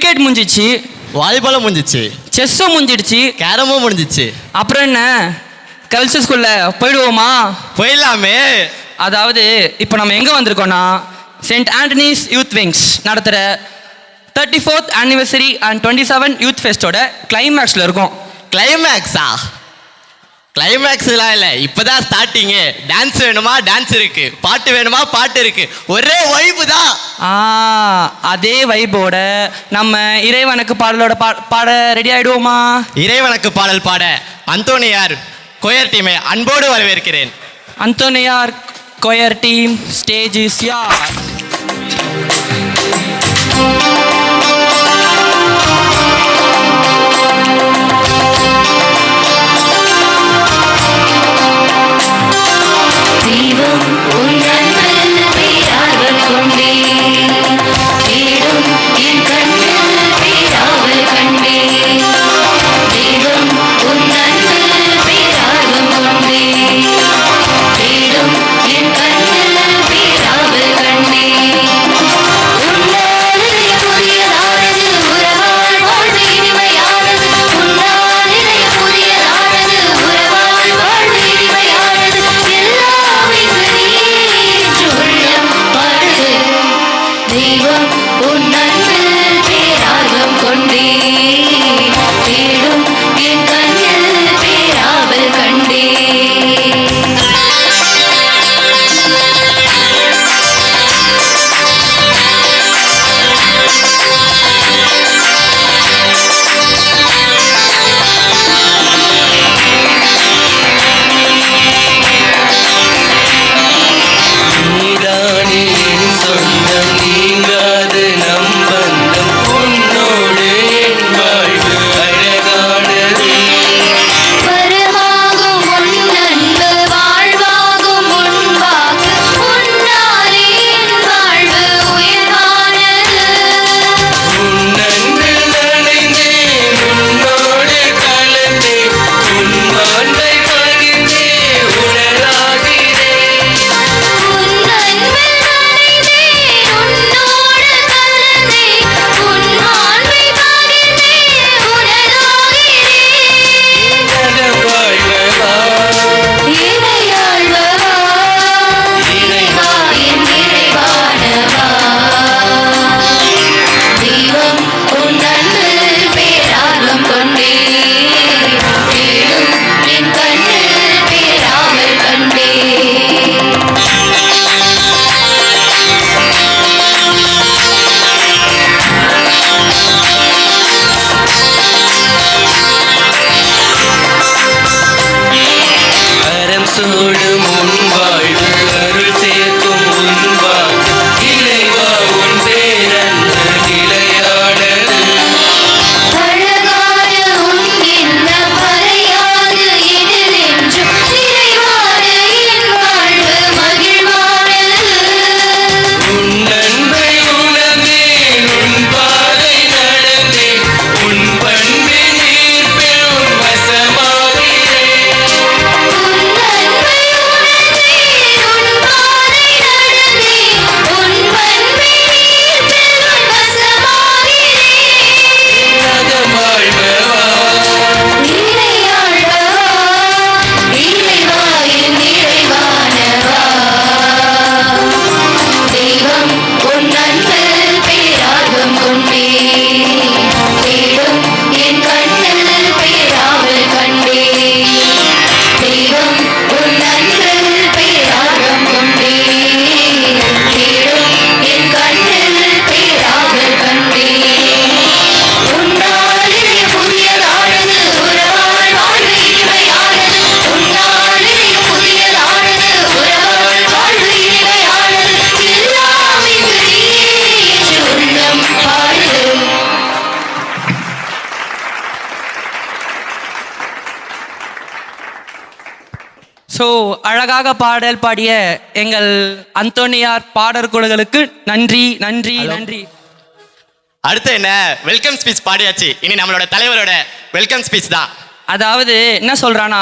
Cricket முடிஞ்சிச்சு, வாலிபாலும் முடிஞ்சிச்சு, செஸ்ஸும் முடிஞ்சிடுச்சு, கேரமும் முடிஞ்சிச்சு. அப்புறம் என்ன கல்ச்சர் ஸ்கூல்ல போயிடுவோமா? போயிடலாமே. அதாவது இப்போ நம்ம எங்கே வந்திருக்கோம்னா சென்ட் ஆண்டனிஸ் யூத் விங்ஸ் நடத்துகிற 34th anniversary and 27 யூத் ஃபெஸ்டோட கிளைமேக்ஸில் இருக்கும். கிளைமேக்ஸா? கிளைமேக்ஸ்லாம் இல்லை, இப்போதான் ஸ்டார்டிங்கு. டான்ஸ் வேணுமா டான்ஸ் இருக்கு, பாட்டு வேணுமா பாட்டு இருக்கு, ஒரே வைப்பு தான். அதே வைப்போட நம்ம இறைவனுக்கு பாடலோட பாட ரெடி ஆகிடுவோமா? இறைவனுக்கு பாடல் பாட அந்தோனியார் கொயர் டீமை அன்போடு வரவேற்கிறேன். Anthoniyar choir team, stage is yours. தெய்வம் உன் அன்பில் பேரார்வம் கொண்டேன், தேடும் என் கண்ணில் பேராவல் கண்டேன். தெய்வம் உன் அன்பில் பேரார்வம் கொண்டேன், தேடும் என் கண்ணில் பேராவல் கண்டேன். உன்னால் இதயம் புதியதானது, உறவால் வாழ்வு இனிமையானது. உன்னால் இதயம் புதியதானது, உறவால் வாழ்வு இனிமையானது. தெய்வம் உன் அன்பில் பேரார்வம் கொண்டேன், தேடும் என் கண்ணில் பேராவல் கண்டேன். ஸோ அழகாக பாடல் பாடிய எங்கள் அந்தோனியார் பாடற்குழுக்களுக்கு நன்றி நன்றி நன்றி. அடுத்து என்ன, வெல்கம் ஸ்பீச் பாடியாச்சு, இனி நம்மளோட தலைவரோட வெல்கம் ஸ்பீச் தான். அதாவது என்ன சொல்றானா,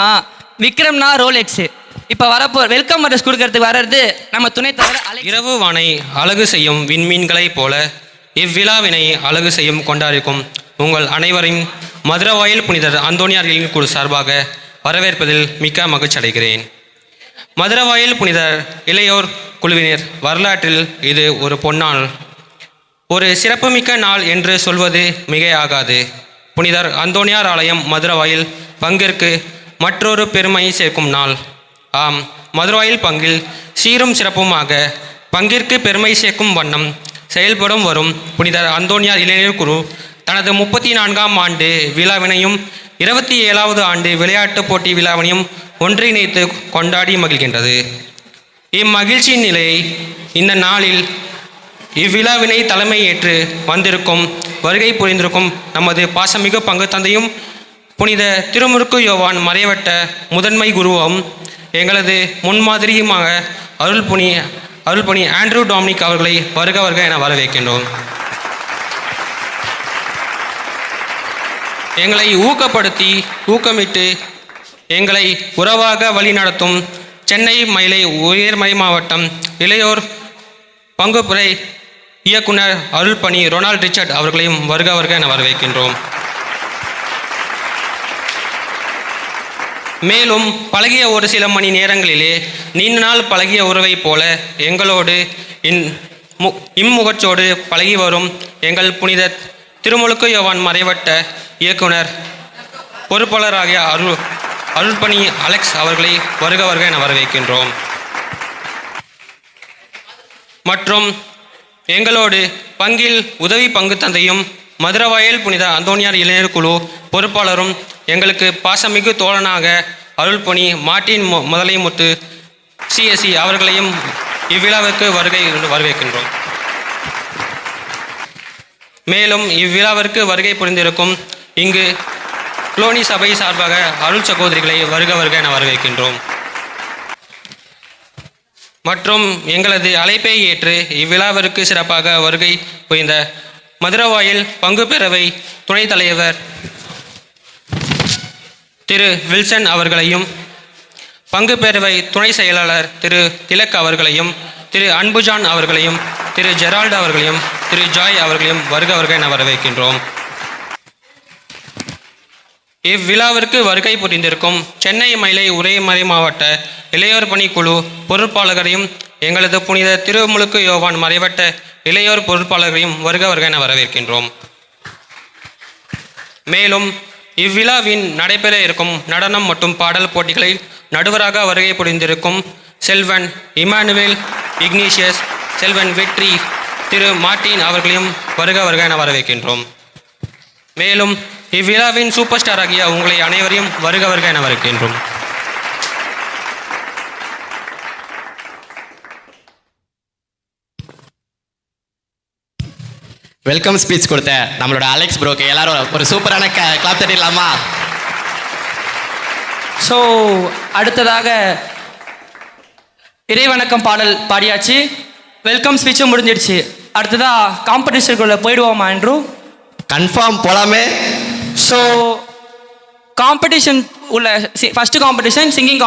விக்ரம்னா ரோலெக்ஸ், இப்போ வரப்போ வெல்கம் அட்ரஸ் கொடுக்கறதுக்கு வர்றது நம்ம துணை தலைவர். இரவு வானை அழகு செய்யும் விண்மீன்களைப் போல இவ்விழாவினை அழகு செய்யும் கொண்டாடிக்கும் உங்கள் அனைவரையும் மதுரவாயில் புனிதர் அந்தோணியார்களின் குழு சார்பாக வரவேற்பதில் மிக்க மகிழ்ச்சி அடைகிறேன். மதுரவாயில் புனிதர் இளையோர் குழுவினர் வரலாற்றில் இது ஒரு பொன்னாள், ஒரு சிறப்புமிக்க நாள் என்று சொல்வது மிகையாகாது. புனிதர் அந்தோணியார் ஆலயம் மதுரவாயில் பங்கிற்கு மற்றொரு பெருமை சேர்க்கும் நாள். ஆம், மதுரவாயில் பங்கில் சீரும் சிறப்புமாக பங்கிற்கு பெருமை சேர்க்கும் வண்ணம் செயல்படும் வரும் புனிதர் அந்தோணியார் இளைஞர் குழு தனது 34ஆம் ஆண்டு விழாவினையும் 27வது ஆண்டு விளையாட்டுப் போட்டி விழாவினையும் ஒன்றிணைத்து கொண்டாடி மகிழ்கின்றது. இம்மகிழ்ச்சியின் நிலையை இந்த நாளில் இவ்விழாவினை தலைமை ஏற்று வந்திருக்கும் வருகை புரிந்திருக்கும் நமது பாசமிகு பங்கு தந்தையும் புனித திருமுருக்கு யோவான் மறைவட்ட முதன்மை குருவும் எங்களது முன்மாதிரியுமாக அருள்பணி ஆண்ட்ரூ டொமினிக் அவர்களை வருக வருக என வரவேற்கின்றோம். எங்களை ஊக்கப்படுத்தி ஊக்கமிட்டு எங்களை உறவாக வழிநடத்தும் சென்னை மயிலை உயர்மறை மாவட்டம் இளையோர் பங்குப்புரை இயக்குனர் அருள்பணி ரொனால்ட் ரிச்சர்ட் அவர்களையும் வருக வருக என வரவேற்கின்றோம். மேலும் பழகிய ஒரு சில மணி நேரங்களிலே நீண்ட நாள் பழகிய உறவை போல எங்களோடு இம்முகச்சோடு பழகி வரும் எங்கள் புனித திருமுழுக்கு யோவான் மறைவட்ட இயக்குனர் பொறுப்பாளராகிய அருள்பணி அலெக்ஸ் அவர்களை வருக வருக என வரவேற்கின்றோம். மற்றும் எங்களோடு பங்கில் உதவி பங்கு தந்தையும் மதுரவாயல் புனித அந்தோணியார் இளைஞர் குழு பொறுப்பாளரும் எங்களுக்கு பாசமிகு தோழனாக அருள்பணி மார்ட்டின் முதலைமுத்து சிஎஸ்சி அவர்களையும் இவ்விழாவிற்கு வரவேற்கின்றோம். மேலும் இவ்விழாவிற்கு வருகை புரிந்திருக்கும் இங்கு குளோனி சபை சார்பாக அருள் சகோதரிகளை வருக வருக என வரவேற்கின்றோம். மற்றும் எங்களது அழைப்பை ஏற்று இவ்விழாவிற்கு சிறப்பாக வருகை புரிந்த மதுரவாயில் பங்கு பேரவை துணைத் தலைவர் திரு வில்சன் அவர்களையும் பங்கு பேரவை துணை செயலாளர் திரு திலக் அவர்களையும் திரு அன்புஜான் அவர்களையும் திரு ஜெரால்டு அவர்களையும் திரு ஜாய் அவர்களையும் வருக வருக என வரவேற்கின்றோம். இவ்விழாவிற்கு வருகை புரிந்திருக்கும் சென்னை மயிலை உயர்மறை மாவட்ட இளையோர் பணி குழு பொறுப்பாளர்களையும் எங்களது புனித திருமுழுக்கு யோவான் மறைவட்ட இளையோர் பொறுப்பாளர்களையும் வருக வருக என வரவேற்கின்றோம். மேலும் இவ்விழாவின் நடைபெற இருக்கும் நடனம் மற்றும் பாடல் போட்டிகளில் நடுவராக வருகை புரிந்திருக்கும் செல்வன் இமானுவேல் இக்னீஷியஸ், செல்வன் வெற்றி, திரு மார்ட்டின் அவர்களையும் வருக வருக என வரவேற்கின்றோம். மேலும் இவ்விழாவின் சூப்பர் ஸ்டார் ஆகிய உங்களை அனைவரையும் வருக வருக என வரவேற்கின்றோம். வெல்கம் ஸ்பீச் கொடுத்த நம்மளோட அலெக்ஸ் ப்ரோக்கு எல்லாரும் ஒரு சூப்பரான கிளாப் தட்டிடலாமா? ஸோ அடுத்ததாக இறைவணக்கம் பாடல் பாடியாச்சு, வெல்கம் ஸ்பீச்சும் முடிஞ்சிடுச்சு. அடுத்ததாக காம்படிஷனுக்குள்ளே போயிடுவோமா ஆண்ட்ரூ? கன்ஃபார்ம் போலாமே. ஸோ காம்படிஷன் உள்ள ஃபஸ்ட்டு காம்படிஷன் சிங்கிங்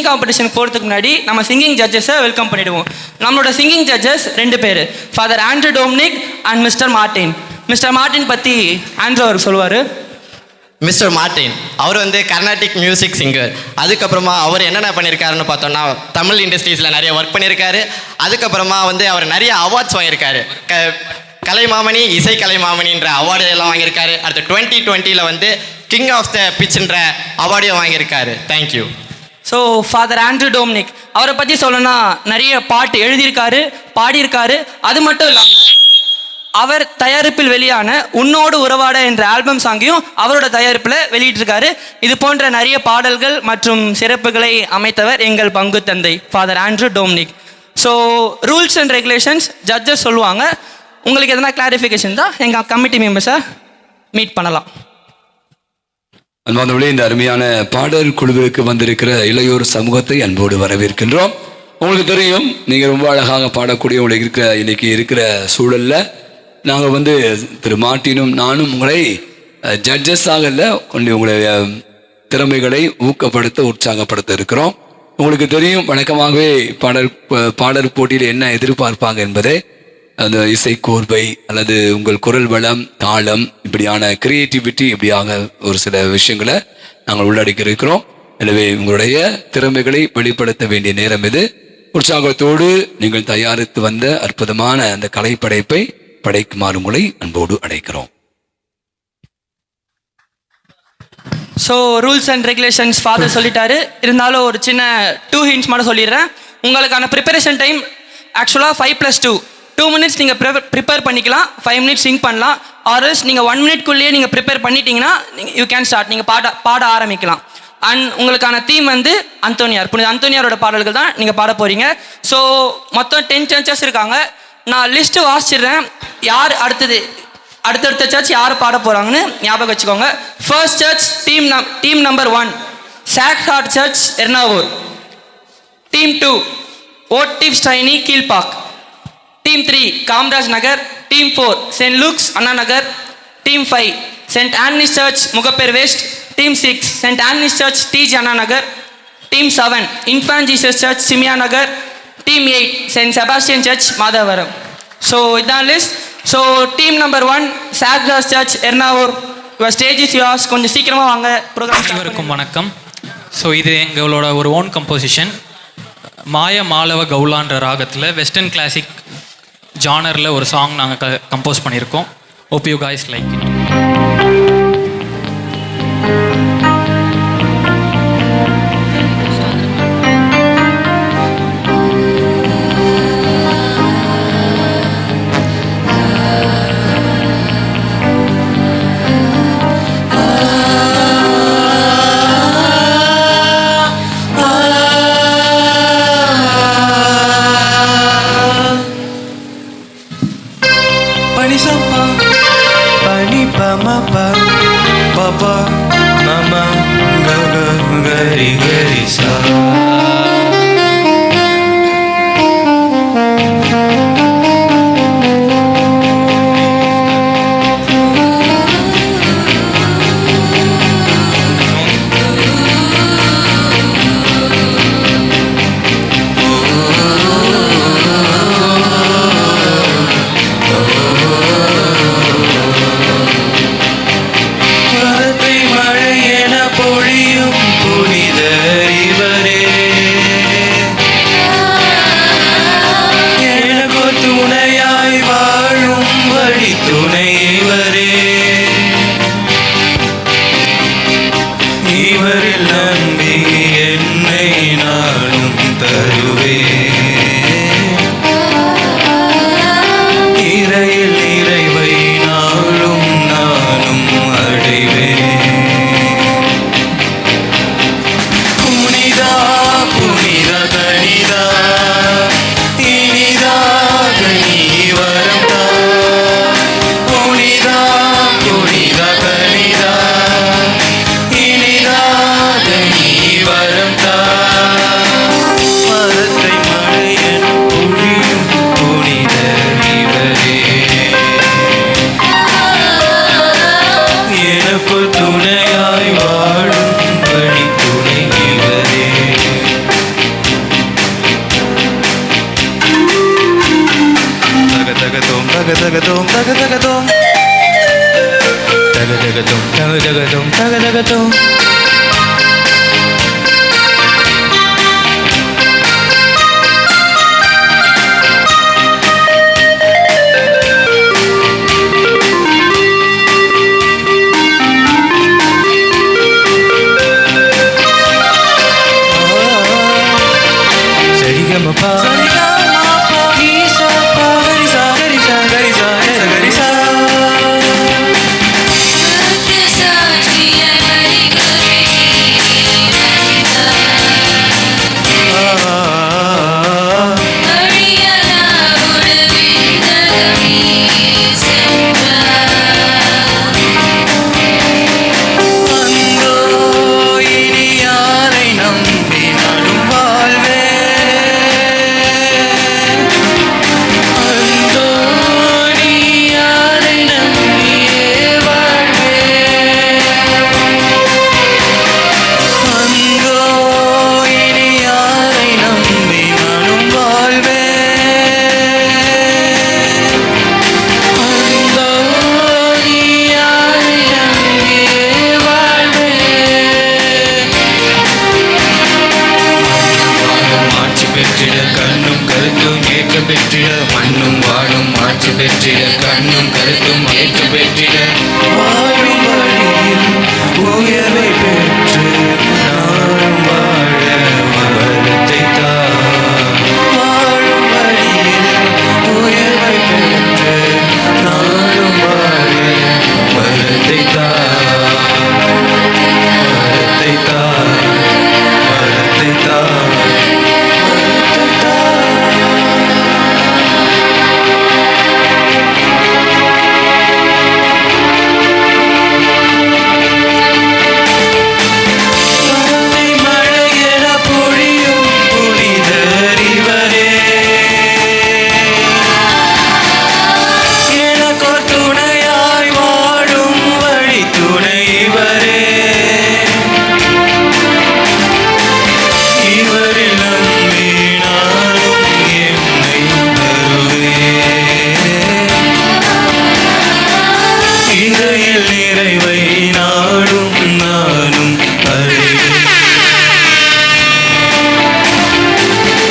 காம்படிஷன் போகிறதுக்கு முன்னாடி நம்ம சிங்கிங் ஜட்ஜஸை வெல்கம் பண்ணிவிடுவோம். நம்மளோட சிங்கிங் ஜட்ஜஸ் 2 பேர், father Andrew Dominic and mister Martin. Mister Martin பற்றி ஆண்ட்ரூ அவர் சொல்லுவார். மிஸ்டர் மார்ட்டின் அவர் வந்து கர்நாடிக் மியூசிக் சிங்கர். அதுக்கப்புறமா அவர் என்னென்ன பண்ணியிருக்காருன்னு பார்த்தோம்னா தமிழ் இண்டஸ்ட்ரீஸில் நிறைய ஒர்க் பண்ணியிருக்காரு. அதுக்கப்புறமா வந்து அவர் நிறைய அவார்ட்ஸ் வாங்கியிருக்காரு. கலைமாமணி, இசை கலைமாமணின்ற அவார்டு எல்லாம் வாங்கியிருக்காரு. அடுத்து 2020 வந்து கிங் ஆஃப் த பிச்ன்ற அவார்டையும் வாங்கியிருக்காரு. Thank you. So father Andrew Dominic அவரை பற்றி சொல்லணும்னா நிறைய பாட்டு எழுதியிருக்காரு, பாடியிருக்காரு. அது மட்டும் இல்லாமல் அவர் தயாரிப்பில் வெளியான உன்னோடு உறவாட என்ற ஆல்பம் சாங்கையும் அவரோட தயாரிப்பில் வெளியிட்டிருக்காரு. இது போன்ற நிறைய பாடல்கள் மற்றும் சிறப்புகளை அமைத்தவர் எங்கள் பங்கு தந்தை father Andrew Dominic. So rules and regulations judges சொல்லுவாங்க. உங்களுக்கு எதனா கிளாரிஃபிகேஷன் தான் எங்கள் கமிட்டி மெம்பர்ஸை மீட் பண்ணலாம். அன்பானவர்களே, இந்த அருமையான பாடல் குழுவிற்கு வந்திருக்கிற இளையோர் சமூகத்தை அன்போடு வரவேற்கின்றோம். உங்களுக்கு தெரியும், நீங்கள் ரொம்ப அழகாக பாடக்கூடிய உங்களுக்கு இன்னைக்கு இருக்கிற சூழலில் நாங்கள் திரு மார்ட்டினும் நானும் உங்களை ஜட்ஜஸாக இல்லை கொண்டு உங்களுடைய திறமைகளை ஊக்கப்படுத்த உற்சாகப்படுத்த இருக்கிறோம். உங்களுக்கு தெரியும், வழக்கமாகவே பாடல் போட்டியில் என்ன எதிர்பார்ப்பாங்க என்பதை அந்த இசைக்கோர்வை அல்லது உங்கள் குரல் வளம், தாளம், இப்படியான கிரியேட்டிவிட்டி, இப்படியாக ஒரு சில விஷயங்களை நாங்கள் உள்ளடக்கி இருக்கிறோம். எனவே உங்களுடைய திறமைகளை வெளிப்படுத்த வேண்டிய நேரம் இது. உற்சாகத்தோடு நீங்கள் தயாரித்து வந்த அற்புதமான அந்த கலைப்படைப்பை படைக்குமாறு உங்களை அன்போடு அழைக்கிறோம். So rules and regulations father சொல்லிட்டாரு. இருந்தாலும் ஒரு சின்ன 2 hints மட்டும் சொல்லிடுறேன். உங்களுக்கான ப்ரிப்பரேஷன் டைம் ஆக்சுவலாக 5+2 2 minutes நீங்கள் ப்ரிப்பேர் பண்ணிக்கலாம், 5 minutes சிங் பண்ணலாம். ஆர்எல்ஸ் நீங்கள் 1 minute-குள்ளேயே நீங்கள் ப்ரிப்பேர் பண்ணிட்டீங்கன்னா யூ கேன் ஸ்டார்ட், நீங்கள் பாட ஆரம்பிக்கலாம். அண்ட் உங்களுக்கான தீம் வந்து அந்தோனியார், புனித அந்தோனியாரோட பாடல்கள் தான் நீங்கள் பாட போகிறீங்க. ஸோ மொத்தம் 10 churches இருக்காங்க. நான் லிஸ்ட்டு வாசிச்சிடுறேன். யார் அடுத்தடுத்த சர்ச் யார் பாட போகிறாங்கன்னு ஞாபகம் வச்சுக்கோங்க. First church team number 1 sacred heart church Ernavur. Team 2 ஓட்டிவ் ஸ்டைனி Kilpauk. Team 3 Kamaraj Nagar. Team 4 saint Luke's Anna Nagar. Team 5 saint Anne's church Mogappair west. Team 6 saint Anne's church DG Anna Nagar. Team 7 infant Jesus church சிமியா Nagar. Team 8 saint Sebastian church Madhavaram. So இதான் list. So team number 1 sacred church Ernavur, your stage is yours. கொஞ்சம் சீக்கிரமாக வாங்க. Program அனைவருக்கும் வணக்கம். So இது எங்களோட ஒரு ஓன் கம்போசிஷன். மாய மாலவ கவுலான்ற ராகத்தில் வெஸ்டர்ன் கிளாசிக் ஜானரில் ஒரு சாங் நாங்கள் கம்போஸ் பண்ணியிருக்கோம். Hope you guys like it. இனிதாக நீ வர பெற்றிட கண்ணும் கருத்தும் ஏற்று பெற்றிட வாழும் வழியில் உயர்வை பெற்று நாளும் வாழ வரத்தை தா. வாழும் வழியில் உயர்வை பெற்று நாளும் வாழ வரத்தை தா. வரத்தை தா. வரத்தை தா. நிறைவை நாடும் நானும் அடைவேன்.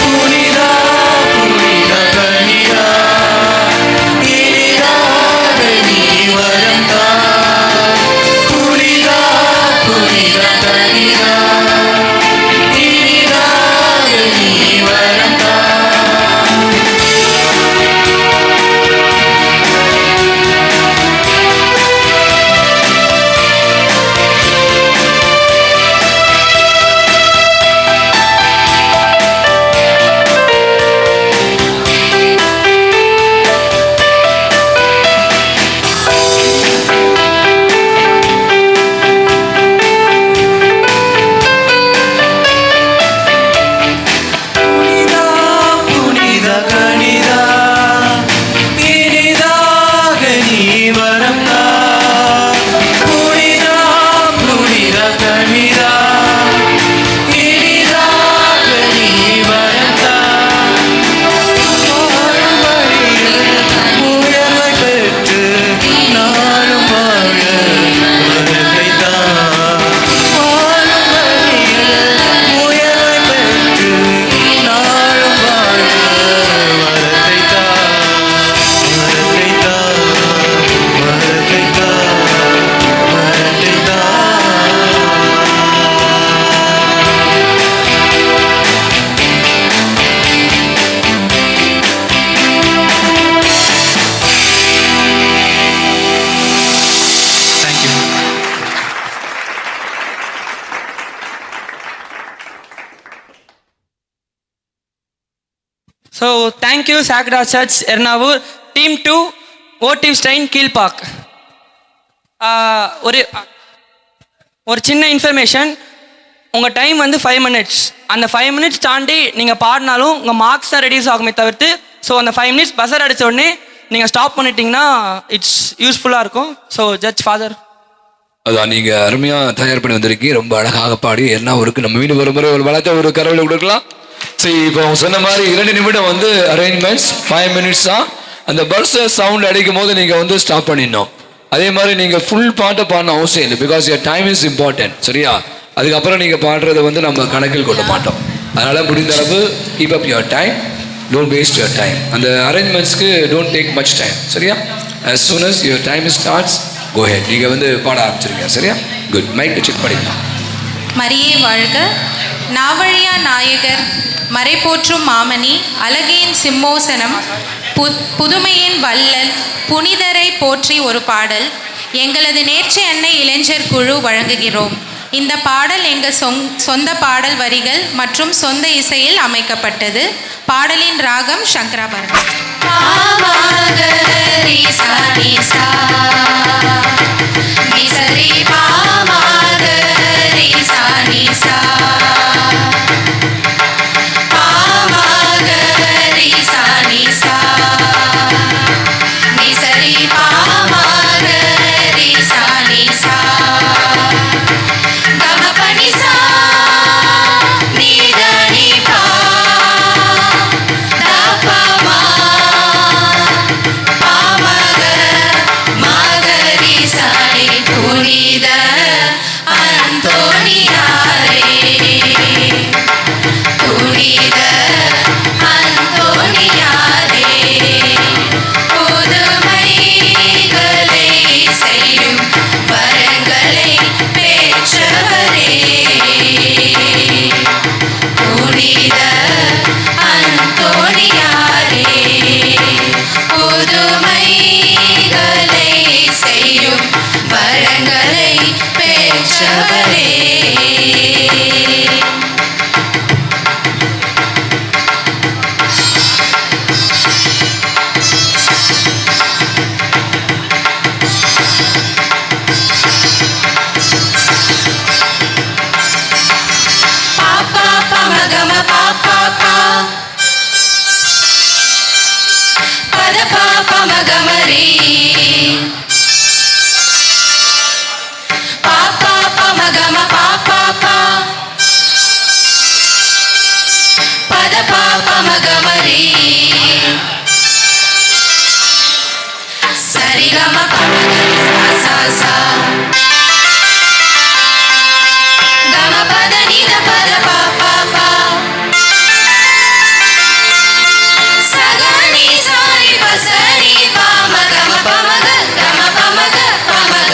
புனிதா புனித கனிதா இனிதாக நீ வரம் தா. புனிதா புனித கனிதா இனிதாக நீ வரம் தா. புனிதா புனித கனிதா இனிதாக நீ வரம் தா. புனிதா புனித கனிதா இனிதாக நீ வரம் தா. வாழும் வழியில் உயர்வை பெற்று நாளும் வாழ வரத்தை தா. வாழும் வழியில் உயர்வை பெற்று நாளும் வாழ வரத்தை தா. வரத்தை தா. வரத்தை தா. வரத்தை தா. Thank you. So thank you sacred church Ernavur. Team 2 ஓட்டிவ் ஸ்டைன் கீழ்பாக். ஒரு ஒரு சின்ன இன்ஃபர்மேஷன், உங்கள் டைம் வந்து 5 minutes. அந்த 5 minutes தாண்டி நீங்கள் பாடினாலும் உங்கள் மார்க்ஸ் தான் ரெடியூஸ் ஆகுமே தவிர்த்து, ஸோ அந்த 5 minutes பஸர் அடித்த உடனே நீங்கள் ஸ்டாப் பண்ணிட்டீங்கன்னா இட்ஸ் யூஸ்ஃபுல்லாக இருக்கும். So judge father. அதான் நீங்கள் அருமையாக தயார் பண்ணி வந்திருக்கீங்க. ரொம்ப அழகாக பாடி என்ன ஊருக்கு நம்ம வீடு ஒரு முறை ஒரு வளர்த்த ஒரு கரவில் கொடுக்கலாம். சரி, இப்போ அவங்க சொன்ன மாதிரி 2 நிமிடம் வந்து அரேஞ்ச்மெண்ட்ஸ், 5 minutes தான். அந்த பர்ஸ் சவுண்ட் அடிக்கும் போது நீங்கள் வந்து ஸ்டாப் பண்ணிடணும். அதே மாதிரி நீங்கள் ஃபுல் பாட்டை பாடணும் அவசியம் இல்லை. Because your time is important. சரியா? அதுக்கப்புறம் நீங்கள் பாடுறதை வந்து நம்ம கணக்கில் கொள்ள மாட்டோம். அதனால் முடிந்த அளவு keep up your time, don't waste your time. அந்த அரேஞ்ச்மெண்ட்ஸ்க்கு டோன்ட் டேக் மச் டைம். சரியா? as soon as your time starts, go ahead. நீங்கள் வந்து பாட ஆரம்பிச்சிருங்க. சரியா? குட். மைக்கை செக் பண்ணிக்கலாம். மரியே வாழ்க, நாவழியா நாயகர், மறைபோற்றும் மாமணி, அழகியின் சிம்மோசனம், புதுமையின் வள்ளல், புனிதரை போற்றி ஒரு பாடல் எங்களது நேர்ச்சி அன்னை இளைஞர் குழு வழங்குகிறோம். இந்த பாடல் எங்கள் சொந்த பாடல் வரிகள் மற்றும் சொந்த இசையில் அமைக்கப்பட்டது. பாடலின் ராகம் சங்கராபரணம். புனித அந்தோணியாரே மகமரி பாப்பா பமகம பாப்பா பா பத பாப்பா மகமரி சரிகம பமகரி சா சா சா கம பத நித பத பாப்பா பா சகனி சாரி பசரி பாமகம பமக கம பமக பமக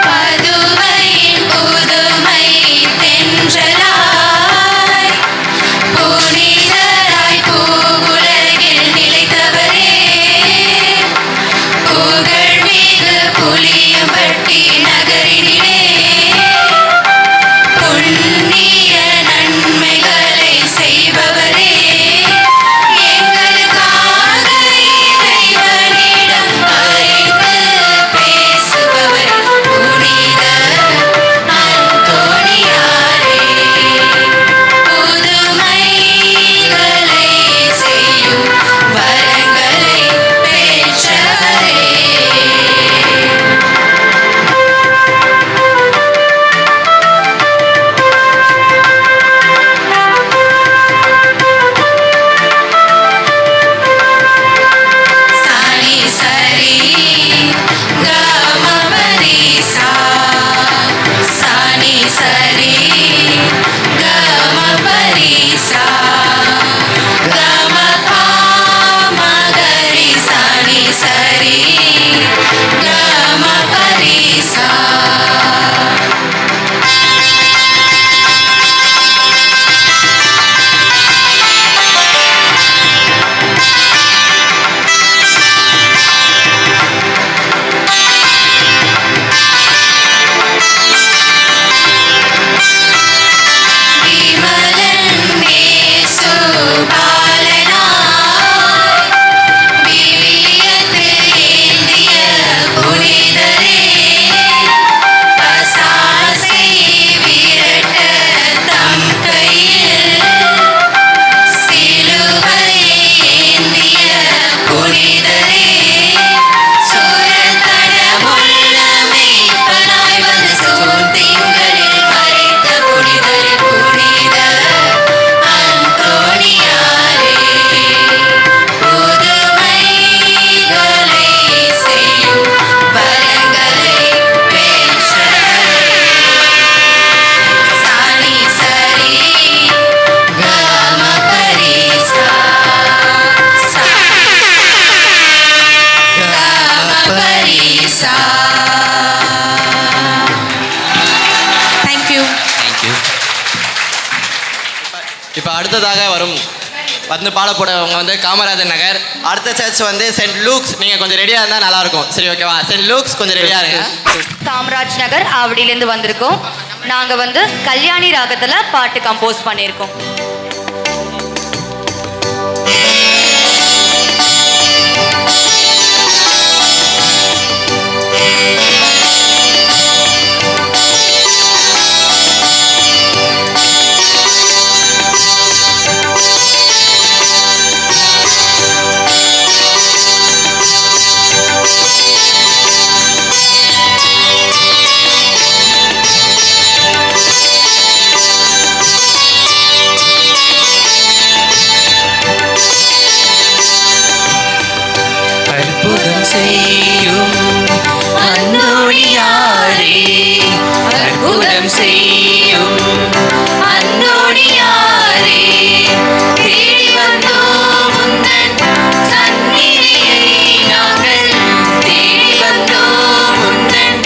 பதுமையின் புதுமை தென்றலாய் புனிதராய் பூவுலகில் நிலைத்தவரே புகழ்மிகு புலியம்பட்டி நகரினிலே புண்ணிய நன்மைகளை செய்பவரே எங்களுக்காக இறைவனிடம் பரிந்து பேசுபவரே புனித அந்தோணியாரே புதுமைகளை செய்யும் வரங்களை பெற்றவரே சாணி சரி கமபரி சா சாணி சரி கமபரி சா கம பாமகரி சாணி சரி கமபரி சா விமலன் இயேசு பாலனாய் விவிலியத்தில் ஏந்திய புனிதரே பசாசை விரட்ட தம் கையில் சிலுவை ஏந்திய புனிதரே சுரத்தனமுள்ள மெய்ப்பனாய் வந்து சூழ்திங்களில் மறைத்த புனிதரே புனித அந்தோணியாரே புதுமைகளை செய்யும் வரங்களை பெற்றவரே சாணி சரி கமபரி சா கமபரி சா தேங்க்யூ இப்போ அடுத்ததாக வந்து பாட போறவங்க வந்து காமராஜர் நகர். அடுத்த சர்ச் வந்து சென்ட் லூக்ஸ். நீங்கள் கொஞ்சம் ரெடியாக இருந்தால் நல்லாயிருக்கும். சரி, ஓகேவா? சென்ட் லூக்ஸ் கொஞ்சம் ரெடியாக இருங்க. காமராஜ் நகர் ஆவடியிலேருந்து வந்திருக்கோம். நாங்கள் வந்து கல்யாணி ராகத்தில் பாட்டு கம்போஸ் பண்ணியிருக்கோம். அற்புதம் செய்யும் அந்தோணியாரே, அற்புதம் செய்யும் அந்தோணியாரே, தேடி வந்தோம் உந்தன் சந்நிதியை நாங்கள், தேடி வந்தோம் உந்தன்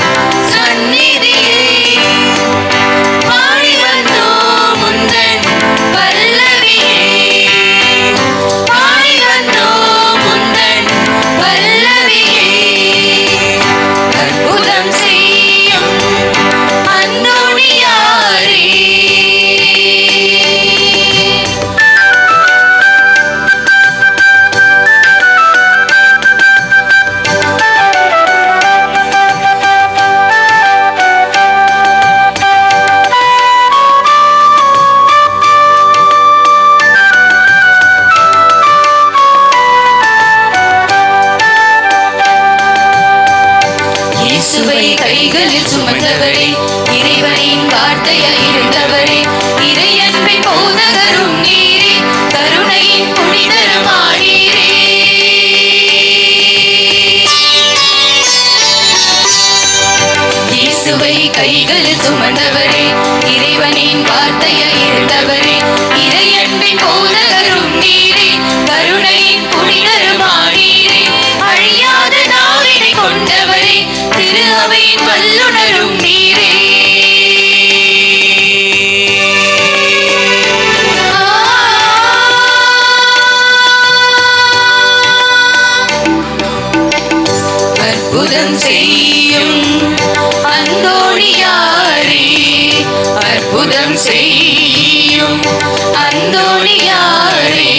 சந்நிதியை, பாடி வந்தோம் உந்தன் பல்லவியை, பாடி வந்தோம் உந்தன் பல்லவியை, அற்புதம் செய்யும் அந்தோணியாரே, கைகளில் சுமந்தவரே இறைவனின் வார்த்தையாய் இருந்தவரே இறையன்பின் போதகரும் நீரே கருணையின் புனிதருமானீரே இயேசுவை கைகளில் சுமந்தவரே இறைவனின் வார்த்தையாய் இருந்தவரே இறையன்பின் போதகரும் நீரே கருணையின் புனிதருமானீரே அழியாத நாவினை கொண்டவரே திரு அவையின் வல்லுனரும் நீரே அற்புதம் செய்யும் அந்தோணியாரே அற்புதம் செய்யும் அந்தோணியாரே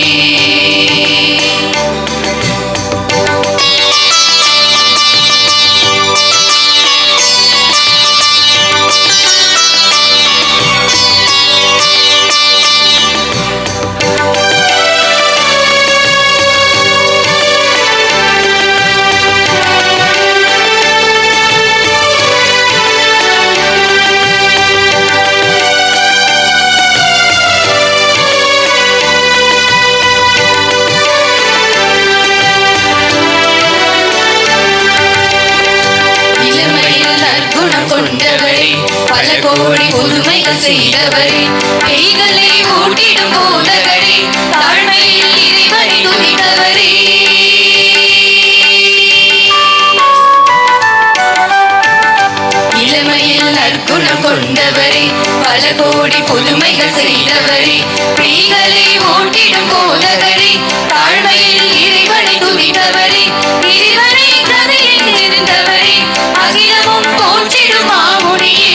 பல கோடி புதுமைகள் செய்தவரே கைகளை ஊட்டிடும் போதகரே தாழ்மையில் இறைவனை துதித்தவரே இளமையில் நற்குணம் கொண்டவரே பல கோடி புதுமைகள் செய்தவரே கைகளை ஊட்டிடும் போதகரே தாழ்மையில் இறைவனை துதித்தவரே இறைவனை கதையில் இருந்தவரே அகிலமும் போற்றிடும் மாமுனியே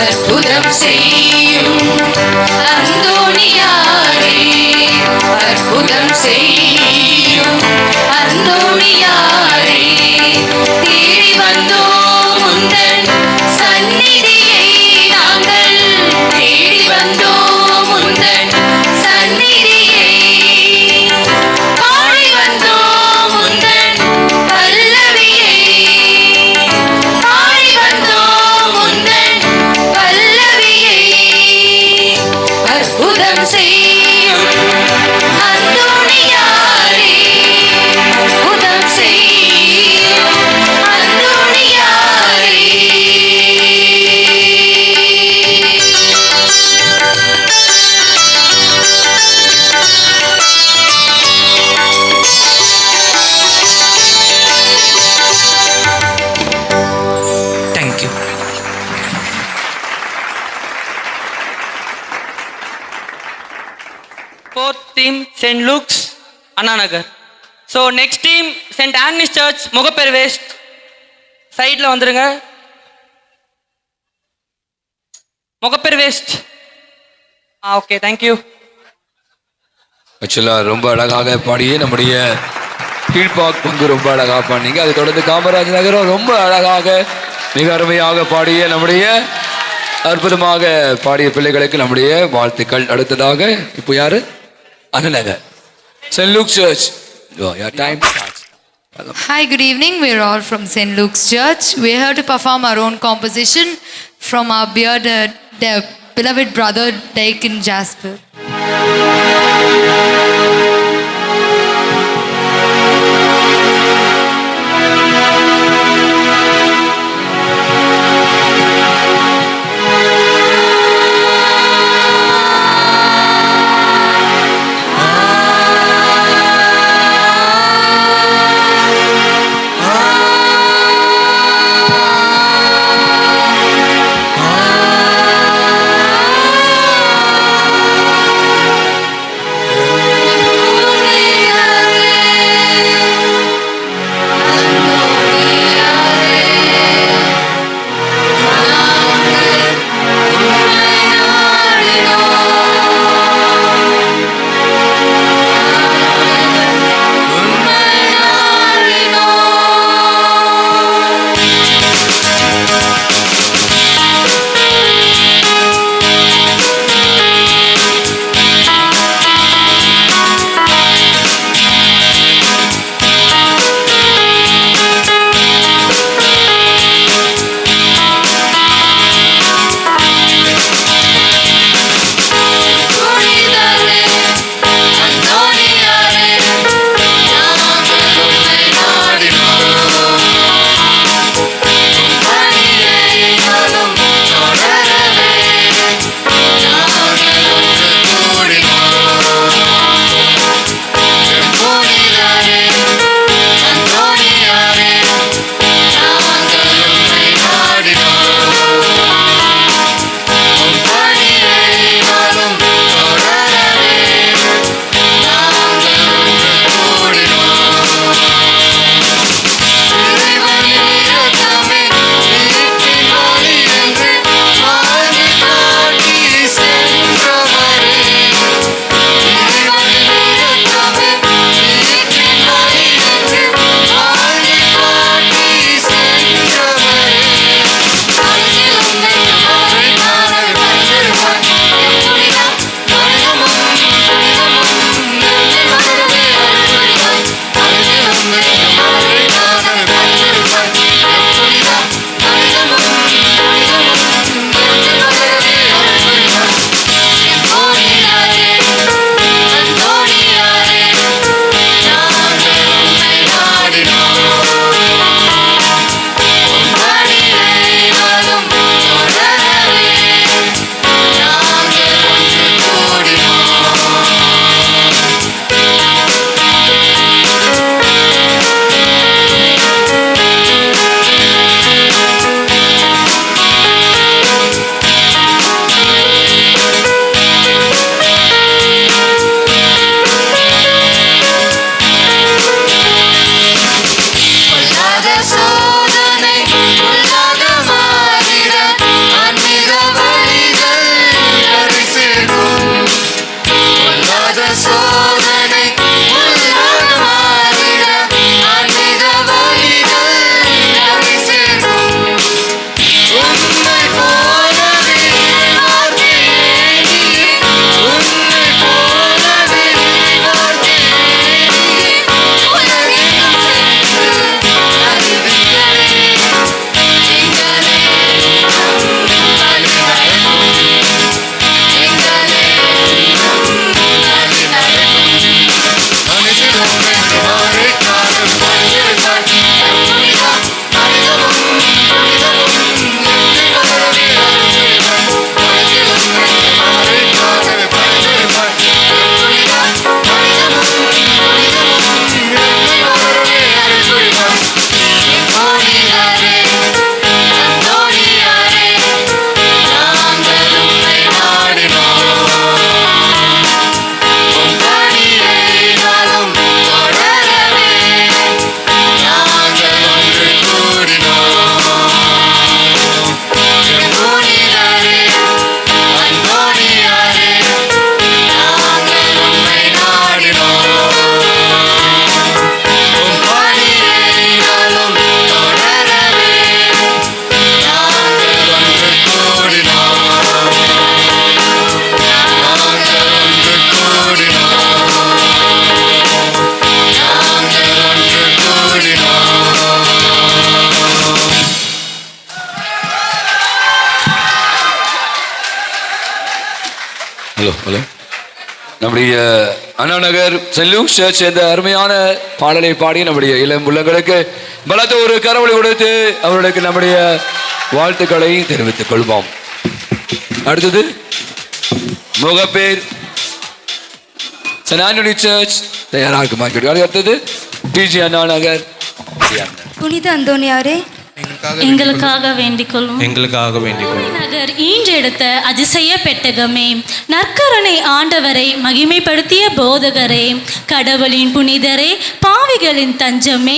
அற்புதம் செய்யும் அந்தோணியாரே அற்புதம் செய்யும் அந்தோணியாரே தேடி வந்தோம் உந்தன் சந்நிதியை நாங்கள் தேடி வந்தோம் உந்தன் சந்நிதியை பாடி வந்தோம் உந்தன் பல்லவியை பாடி வந்தோம் உந்தன் பல்லவியை அற்புதம் செய்யும் அந்தோணியாரே அற்புதம் செய்யும் அந்தோணியாரே thank you. Fourth team saint Luke's Anna Nagar. So next team saint Anne's church Mogappair west. சைடில் வந்துருங்க. முகப்பேர் வெஸ்ட். Okay, thank you. ஆக்சுவலாக ரொம்ப அழகாக பாடியே நம்முடைய கீழ்பாக் வந்து ரொம்ப அழகாக பாடினீங்க. அதை தொடர்ந்து காமராஜ் நகரம் ரொம்ப அழகாக மிக அருமையாக பாடிய நம்முடைய அற்புதமாக பாடிய பிள்ளைகளுக்கு நம்முடைய வாழ்த்துக்கள். அடுத்ததாக இப்போ யாரு? Annanagar saint Luke church. Your time starts. Hi, good evening. We're all from St. Luke's Church. We're here to perform our own composition from our beloved brother, Deacon Jasper. Hello. நம்முடைய Anna Nagar send Luke's search என்ற அருமையான பாடலை பாடி நம்முடைய இளம் உள்ளங்களுக்கு பலத்த ஒரு கரவொலி கொடுத்து அவர்களுக்கு நம்முடைய வாழ்த்துக்களை தெரிவித்துக் கொள்வோம். அடுத்தது முகப்பேர் சென்ட் ஆண்டனி சர்ச் தயாராக அடுத்தது டிஜி அண்ணா நகர். புனித அந்தோனியாரே எங்களுக்காக வேண்டிக் கொள்ளும். எங்களுக்காக வேண்டிக் கொள்ளும். நகர் ஈன்றெடுத்த அதிசய பெட்டகமே, நற்கருணை ஆண்டவரை மகிமைப்படுத்திய போதகரே, கடவுளின் புனிதரே, பாவிகளின் தஞ்சமே,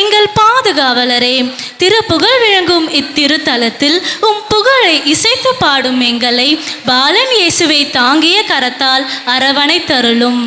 எங்கள் பாதுகாவலரே, திருப்புகழ் விளங்கும் இத்திருத்தலத்தில் புகழை இசைத்து பாடும் எங்களை பாலன் இயேசுவை தாங்கிய கரத்தால் அரவணை தருளும்.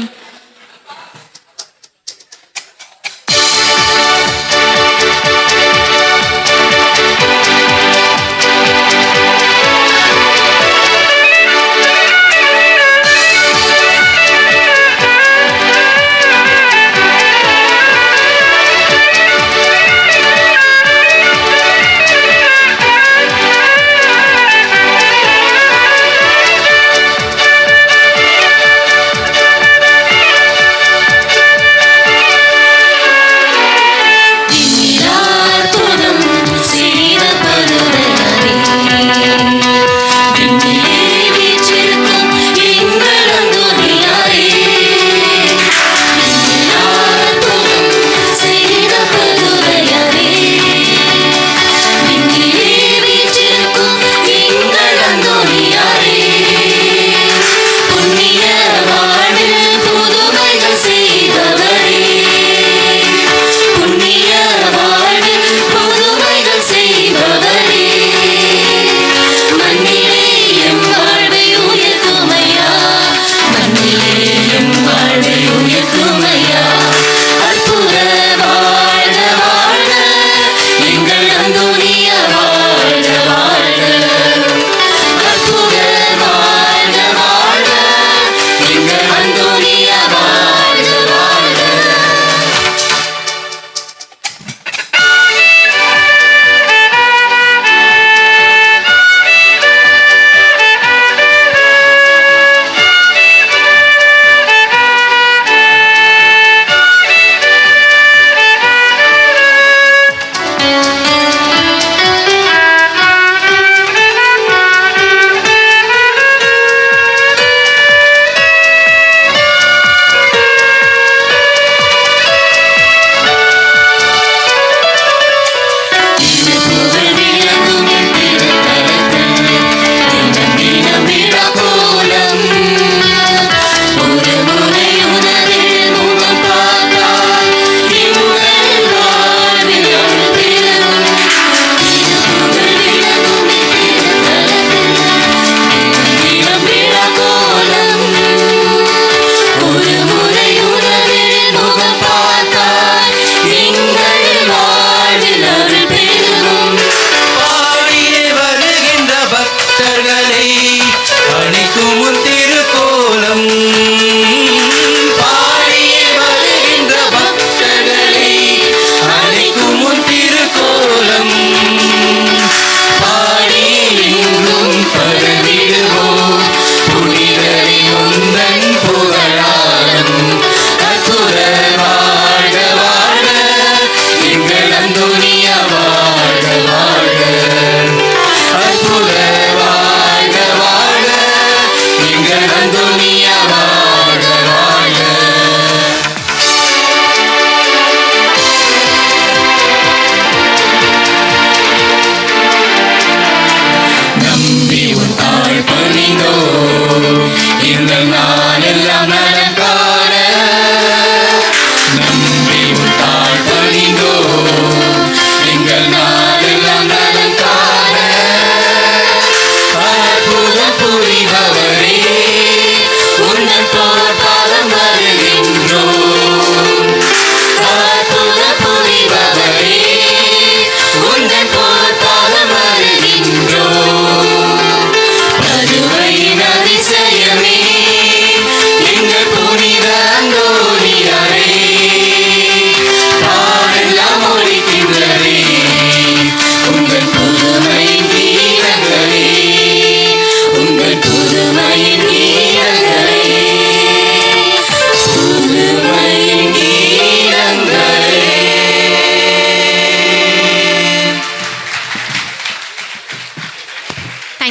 அதிசயமே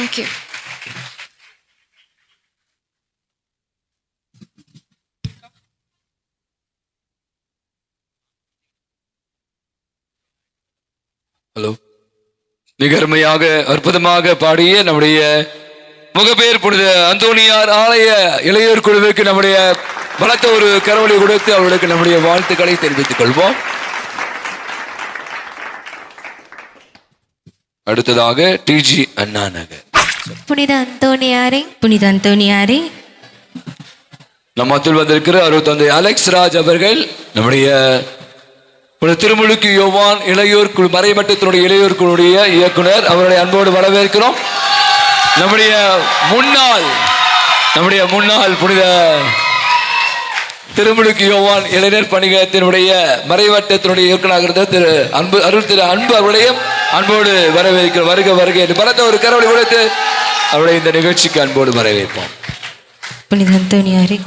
Thank you. ஹலோ. மிக அருமையாக அற்புதமாக பாடிய நம்முடைய முகப்பேர் புனித அந்தோணியார் ஆலய இளையோர் குழுவிற்கு நம்முடைய பலத்த ஒரு கரவொலி கொடுத்து அவர்களுக்கு நம்முடைய வாழ்த்துக்களை தெரிவித்துக் கொள்வோம். அடுத்ததாக டிஜி அண்ணா நகர். புனித அந்தோணியாரே, புனித அந்தோணியாரே, நம்ம மத்தியில் வந்திருக்கிற அருட்தந்தை அலெக்ஸ் ராஜ் அவர்கள் நம்முடைய திருமுழுக்கு யோவான் இளையோர் குழு மறைமட்டத்தினுடைய இளையோர் குழுடைய இயக்குனர், அவருடைய அன்போடு வரவேற்கிறோம். நம்முடைய முன்னாள் புனித திருமுழுக்கு யோவான் இளைஞர் பணிகத்தினுடைய மறைவட்டத்தினுடைய இயக்குநராக இருந்த திரு அன்பு அவர்களையும் அன்போடு வரவேற்கிறோம். வருக வருக என்று பலத்த ஒரு கரவொலி கொடுத்து அவருடைய இந்த நிகழ்ச்சிக்கு அன்போடு வரவேற்போம். புனித அந்தோணியாரே,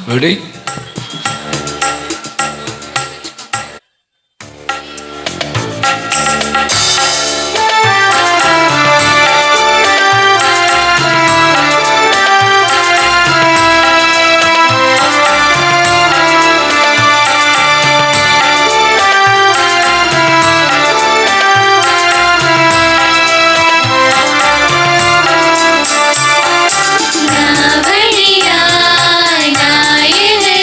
நாவழியாய் நாயகரே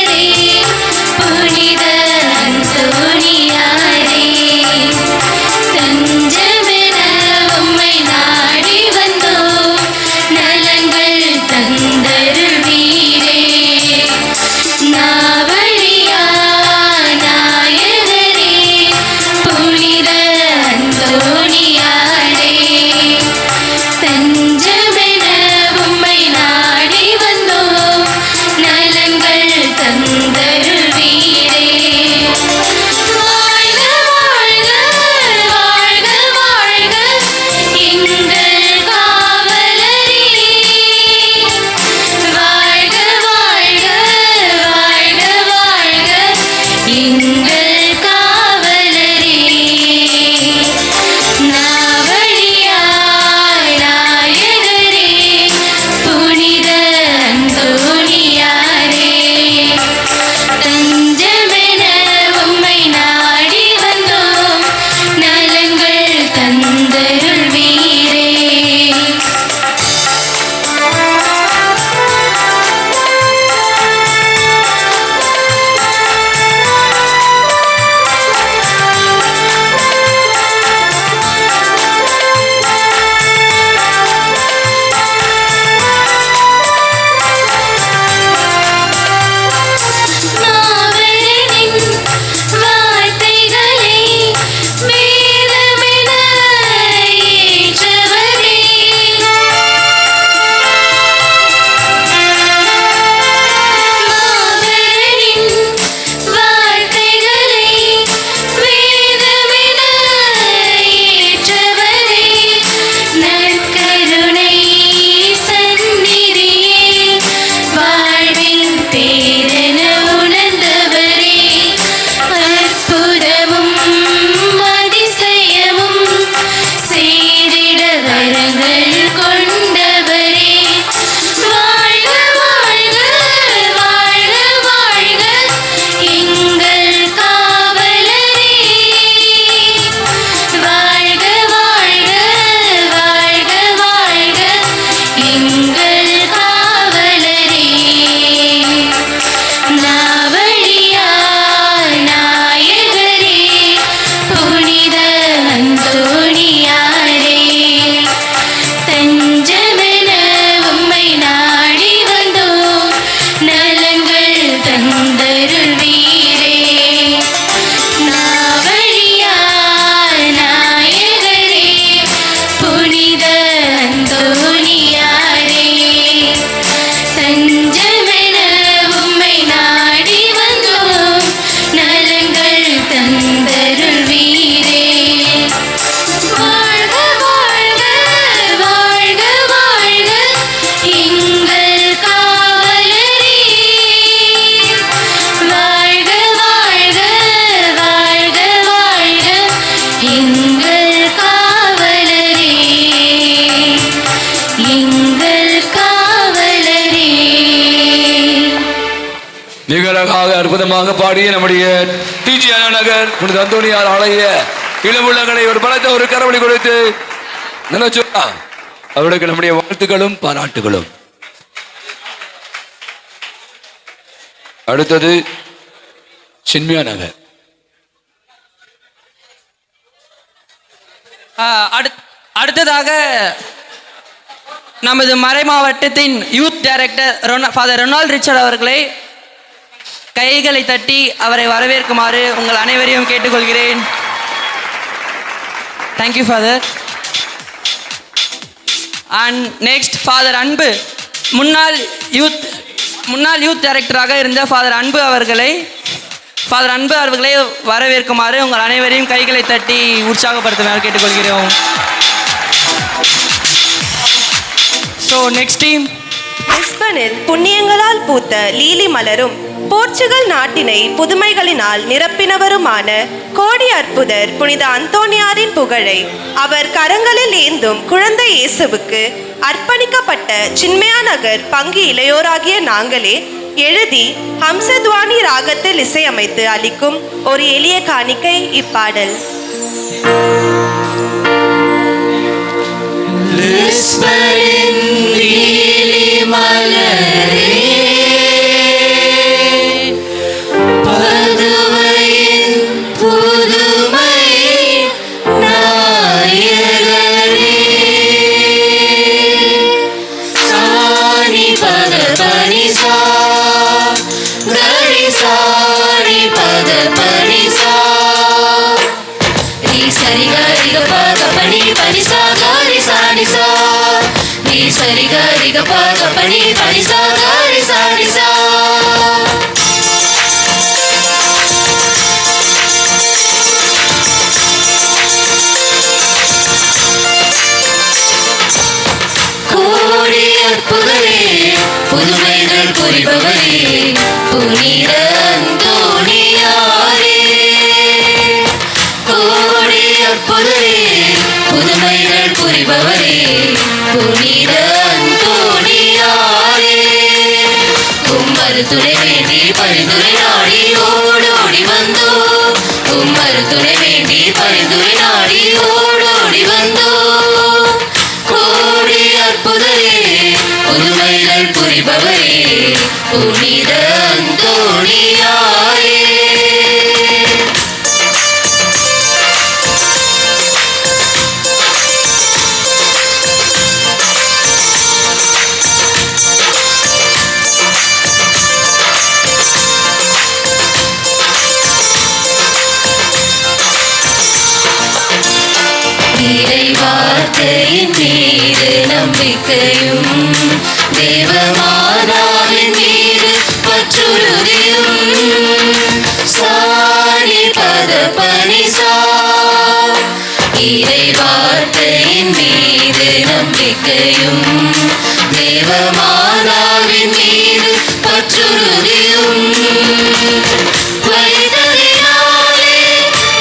அற்புதமாக பாடிய நம்முடைய டிஜி நகர் புனித அந்தோணியார் ஆலய இளமுள்ளங்களை ஒரு பலத்த ஒரு கரவழி கொடுத்து நினைச்சோம் அவருக்கு நம்முடைய வாழ்த்துக்களும் பாராட்டுகளும். அடுத்தது சின்மியா நகர். அடுத்ததாக நமது மறை மாவட்டத்தின் youth director father Ronald Richard அவர்களை கைகளை தட்டி அவரை வரவேற்குமாறு உங்கள் அனைவரையும் கேட்டுக்கொள்கிறேன். Thank you father. And next father அன்பு, முன்னாள் யூத் டைரக்டராக இருந்த ஃபாதர் அன்பு அவர்களை வரவேற்குமாறு உங்கள் அனைவரையும் கைகளை தட்டி உற்சாகப்படுத்துமாறு கேட்டுக்கொள்கிறோம். So next team. லிஸ்பனில் புண்ணியங்களால் பூத்த லீலி மலரும் போர்ச்சுகல் நாட்டினை புதுமைகளினால் நிரப்பினவருமான கோடி அற்புதர் புனித அந்தோணியாரின் புகழை அவர் கரங்களில் ஏந்தும் குழந்தை இயேசுவுக்கு அர்ப்பணிக்கப்பட்ட சின்மயா நகர் பங்கு இளையோராகிய நாங்களே எழுதி ஹம்சத்வானி ராகத்தில் இசையமைத்து அளிக்கும் ஒரு எளிய காணிக்கை இப்பாடல். புதுமைகள் புரிபவரே புனித அந்தோணியாரே, கோடி அற்புதரே புதுமைகள் புரிபவரே புனித அந்தோணியாரே, உம்மரு துணை வேண்டி பரிந்துரை நாடி ஓடோடி வந்தோ, உம்மரு துணை வேண்டி பரிந்துரை நாடி ஓடோடி வந்தோ, கோடி அற்புதரே புதுமைகள் புரிபவரே புனித அந்தோணியாரே. இறை வார்த்தையின் மீது நம்பிக்கையும் தேவமாதாவின் மீது பற்றுறுதியும் சாரி பத பனிசா. இறை வார்த்தையின் மீது நம்பிக்கையும் தேவமாதாவின் மீது பற்றுறுதியும் வைத்ததினாலே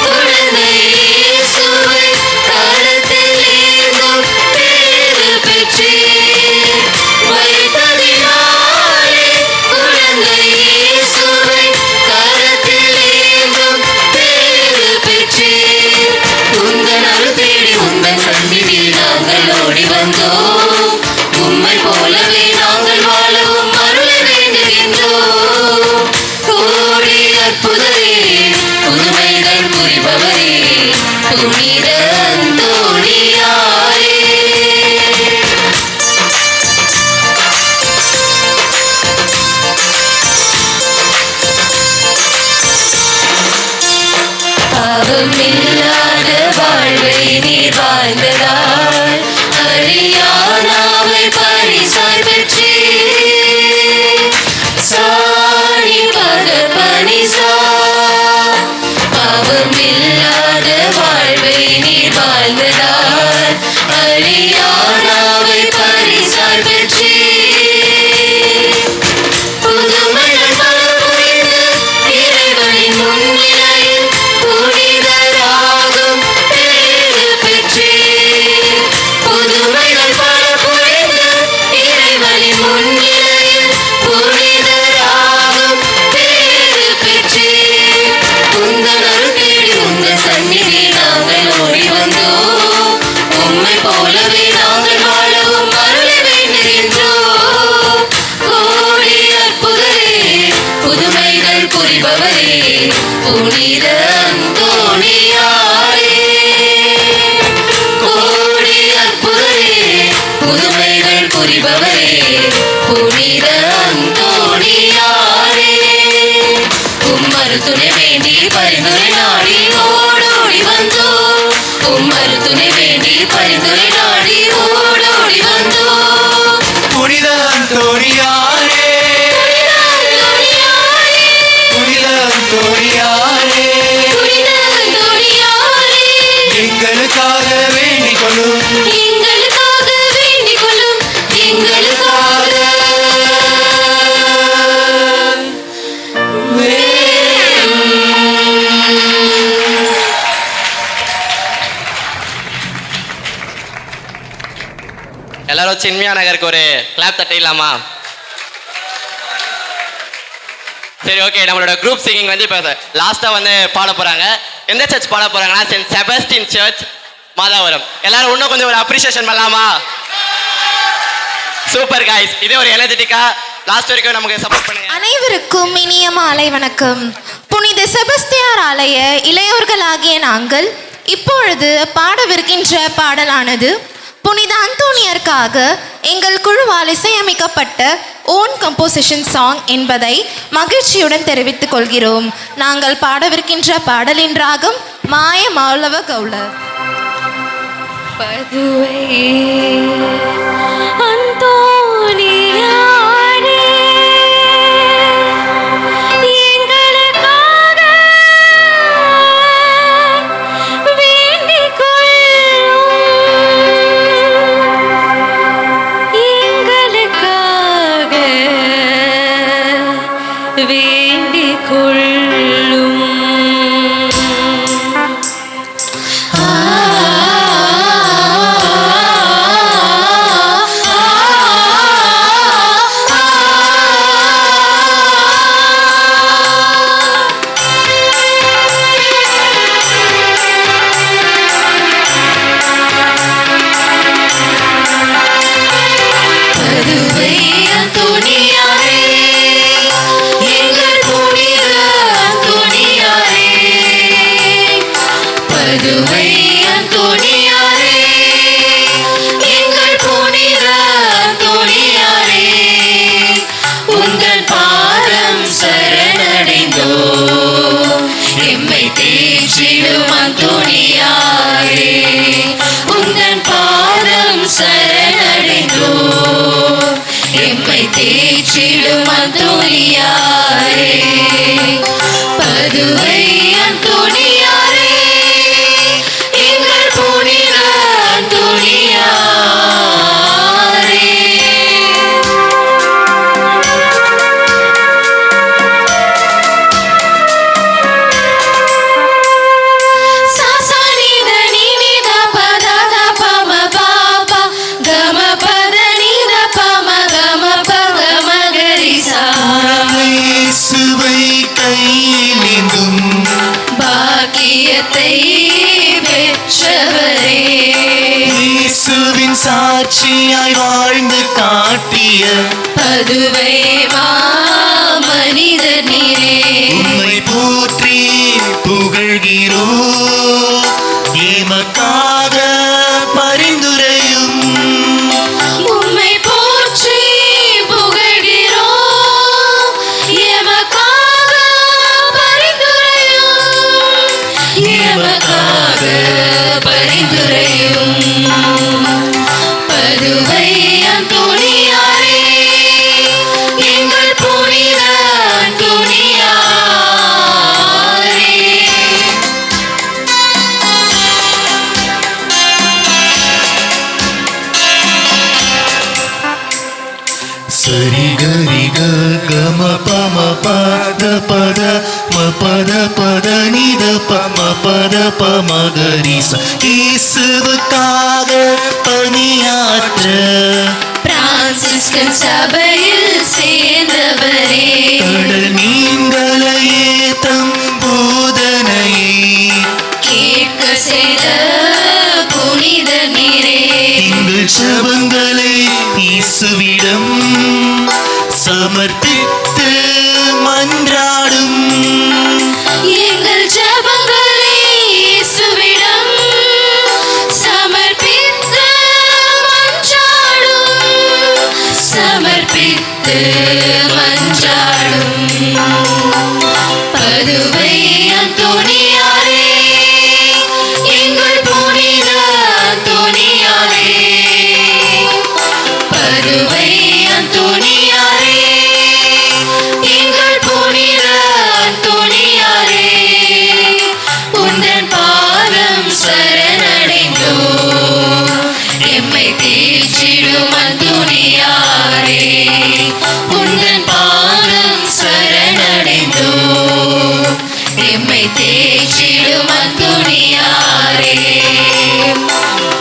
குழந்தை இயேசுவை கரத்தில் ஏந்தும் பேறு பெற்றீர். வைத்ததினாலே குழந்தை இயேசுவை கரத்தில் ஏந்தும் பேறு பெற்றீர். உந்தன் அருள் தேடி உந்தன் சந்நிதியில் நாங்கள் ஓடி வந்தோம், உம்மை போலவே நாங்கள் வாழவும் அருளை வேண்டுகின்றோம். கோடி அற்புதரே புதுமைகள் புரிபவரே புனித அந்தோணியாரே. பாவமில்லாத வாழ்வை நீர் வாழ்ந்ததால் அழியானாவை பரிசாய் பெற்றீர். சாரி பத பனிசா. பாவமில்லாத வாழ்வை நீர் வாழ்ந்ததால் அழியானாவை பரிசாய் பெற்றீர். புதுமைகள் பல புரிந்து இறைவனின் முன்னிலையில் புனிதராகும் பேறு பெற்றீர். புதுமைகள் பல புரிந்து இறைவனின் முன்னிலையில் புனிதராகும் பேறு புனித அந்தோணியாரே கோடி அற்புதரே புதுமைகள் புரிபவரே புனித அந்தோணியாரே உம்மரு துணை வேண்டி பரிந்துரை நாடி ஓடோடி வந்தோ உம்மரு துணை வேண்டி பரிந்துரை நாடி ஓடோடி வந்தோ புனித அந்தோணியாரே புனித அந்தோணியாரே எங்களுக்காக வேண்டிக் கொள்ளும் எங்களுக்காக வேண்டிக் கொள்ளும் எங்களுக்காக எல்லாரும் சின்மியா நகருக்கு ஒரு கிளாப் தட்டிடலாமா? சரி, ஓகே. நம்மளோட குரூப் சிங்கிங் வந்து இப்போ லாஸ்ட்டாக வந்து பாட போகிறாங்க. எந்த சர்ச் பாட போகிறாங்கன்னா சென்ட் செபஸ்டின் சர்ச் மாதாவரம். எல்லாரும் இன்னும் கொஞ்சம் ஒரு அப்ரிசியேஷன் பண்ணலாமா? Super guys. இதே ஒரு எனர்ஜெட்டிக்காக லாஸ்ட் வரைக்கும் நமக்கு சப்போர்ட் பண்ணுங்க. அனைவருக்கும் இனிய மாலை வணக்கம். புனித செபஸ்தியார் ஆலய இளையோர்களாகிய நாங்கள் இப்பொழுது பாடவிருக்கின்ற பாடலானது புனித அந்தோணியருக்காக எங்கள் குழுவால் இசையமைக்கப்பட்ட ஓன் கம்போசிஷன் சாங் என்பதை மகிழ்ச்சியுடன் தெரிவித்துக் கொள்கிறோம். நாங்கள் பாடவிருக்கின்ற பாடலின் ராகம் மாய மாலவ கௌள. பதுவை அந்தோணியாரே எங்களுக்காக வேண்டிக் கொள்ளும் எங்களுக்காக வேண்டிக் கொள்ளும் பதுவை அந்தோணியாரே எங்கள் புனித அந்தோணியாரே பதுவை அந்தோணியாரே எங்கள் புனித அந்தோணியாரே உங்கள் பாதம் சரணடைந்தோ எம்மை தேற்றிடும் அந்தோணியாரே உங்கள் பாதம் சரணடைந்தோ எம்மை தேற்றிடும் அந்தோணியாரே பதுவை அந்தோணியாரே எங்கள் புனித அந்தோணியாரே சாசானித நீனித பதத பம பாபா கம பத நீத பம கம பக மகரிசா இயேசுவை கையிலேந்தும் பாக்கியத்தை பெற்றவரே இயேசுவின் சாட்சியாய் வாழ்ந்து காட்டிய பதுவை மாமனித நீரே உம்மை போற்றி புகழ்கிறோ எமக்காக பரிந்துரையும் உம்மை போற்றி புகழ்கிறோம் எமக்காக பரிந்துரையும் எமக்காக பரிந்துரையும் பதுவை அந்தோணியாரே எங்கள் புனித அந்தோணியாரே சரி கரி கம பம பத பத ம பத பத நித பம பத பம கரிச இயேசுவுக்காக பணியாற்ற பிரான்சிஸ்கன் சபையில் சேர்ந்தவரே கடல் மீன்களையே தம் போதனையை கேட்க செய்த புனித நீரே எங்கள் ஜெபங்களை இயேசுவிடம் சமர்ப்பித்து மன்றாடும் எங்கள் பார்த்து மன்றாடும் பதுவை அந்தோணியாரே, எங்கள் புனித அந்தோணியாரே, பதுவை அந்தோணியாரே, எங்கள் புனித அந்தோணியாரே, உந்தன் பாதம் சரணடைந்தோ எம்மை தேற்றிடும் அந்தோணியாரே, உந்தன் பாதம் சரணடைந்தோ எம்மை தேற்றிடும் அந்தோணியாரே.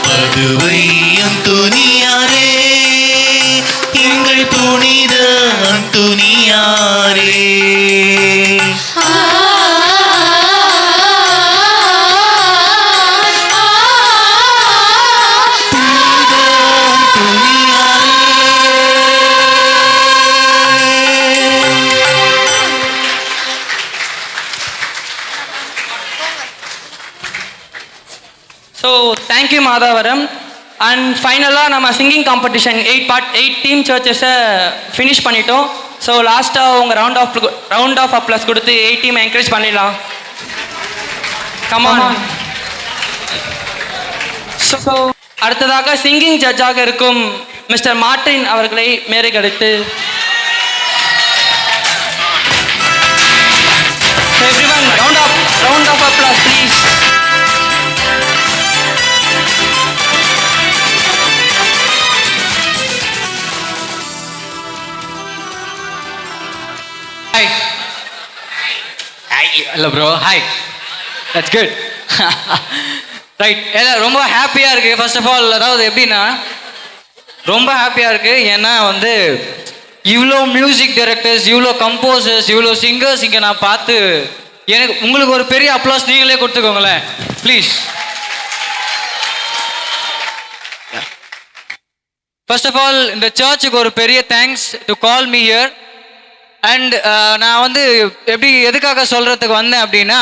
பதுவை அந்தோணியாரே, எங்கள் புனித அந்தோணியாரே. So thank you Madhavaram. அண்ட் ஃபைனலாக நம்ம சிங்கிங் காம்படிஷன் 8 டீம் சர்ச்சஸை ஃபினிஷ் பண்ணிட்டோம். ஸோ லாஸ்ட்டாக உங்கள் ரவுண்ட் ஆஃப் அப்ளஸ் கொடுத்து 8 டீம் என்கரேஜ் பண்ணிடலாம். கமான். ஸோ அடுத்ததாக சிங்கிங் ஜட்ஜாக இருக்கும் மிஸ்டர் மார்ட்டின் அவர்களை மேடைக்கு அழைத்து everyone round of applause please. இல்லை bro, hi, that's good. Right, எல்லாம் ரொம்ப ஹாப்பியாக இருக்குது. ஃபர்ஸ்ட் ஆஃப் ஆல், அதாவது எப்படின்னா ரொம்ப ஹாப்பியாக இருக்குது. ஏன்னா வந்து இவ்வளோ மியூசிக் டைரக்டர்ஸ், இவ்வளோ கம்போசர்ஸ், இவ்வளோ சிங்கர்ஸ் இங்கே நான் பார்த்து எனக்கு உங்களுக்கு ஒரு பெரிய அப்ளாஸ் நீங்களே கொடுத்துக்கோங்களேன் ப்ளீஸ். ஃபர்ஸ்ட் ஆஃப் ஆல் இந்த சர்ச்சுக்கு ஒரு பெரிய thanks to call me here. And நான் வந்து எதுக்காக சொல்கிறதுக்கு வந்தேன் அப்படின்னா,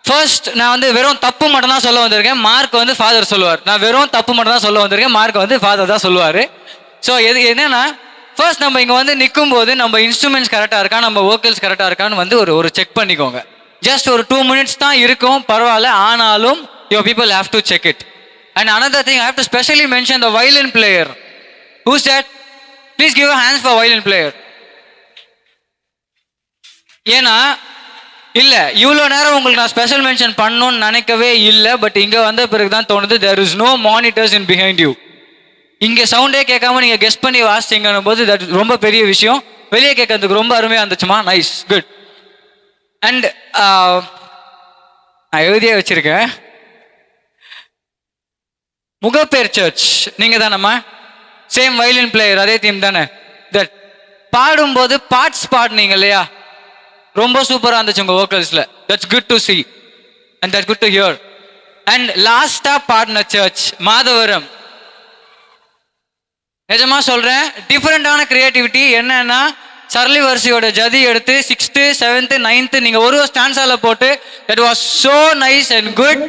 ஃபர்ஸ்ட் நான் வந்து வெறும் தப்பு மட்டும் தான் சொல்ல வந்திருக்கேன். மார்க் வந்து ஃபாதர் சொல்லுவார். நான் வெறும் தப்பு மட்டும் தான் சொல்ல வந்திருக்கேன். மார்க் வந்து ஃபாதர் தான் சொல்லுவார். ஸோ என்னன்னா, ஃபர்ஸ்ட் நம்ம இங்கே வந்து நிற்கும் போது நம்ம இன்ஸ்ட்ருமெண்ட்ஸ் கரெக்டாக இருக்கா, நம்ம வோக்கல்ஸ் கரெக்டாக இருக்கான்னு வந்து ஒரு செக் பண்ணிக்கோங்க. ஜஸ்ட் ஒரு 2 minutes தான் இருக்கும், பரவாயில்ல. ஆனாலும் your people have to check it. And another thing, I have to specially mention the violin player. Whose that? Please give hands for violin player. ஏன்னா இல்லை, இவ்வளோ நேரம் உங்களுக்கு நான் ஸ்பெஷல் மென்ஷன் பண்ணணும்னு நினைக்கவே இல்லை. பட் இங்கே வந்த பிறகு தான் தோணுது, there is no monitors in behind you. இங்கே சவுண்டே கேட்காம நீங்கள் கெஸ்ட் பண்ணி வாசிச்சிங்கன்னும் போது தட் ரொம்ப பெரிய விஷயம். வெளியே கேட்கறதுக்கு ரொம்ப அருமையாக இருந்துச்சுமா. Nice, good. அண்ட் நான் எழுதியே வச்சிருக்கேன், முகப்பேர் சர்ச் நீங்கள் தானம்மா? சேம் வயலின் பிளேயர், அதே தீம் தானே? தட் பாடும்போது பார்ட்ஸ் பாடுனீங்க இல்லையா, ரொம்ப சூப்பராக இருந்துச்சு உங்கள் வோக்கல்ஸில். That's good to see and that's good to hear. And லாஸ்டாக பாடின சர்ச் மாதவரம், நிஜமாக சொல்கிறேன், டிஃப்ரெண்ட்டான க்ரியேட்டிவிட்டி. என்னன்னா, சரளி வரிசையோட ஜதி எடுத்து 6th, 7th, 9th நீங்கள் ஒரு ஸ்டான்ஸால் போட்டு that was so nice and good.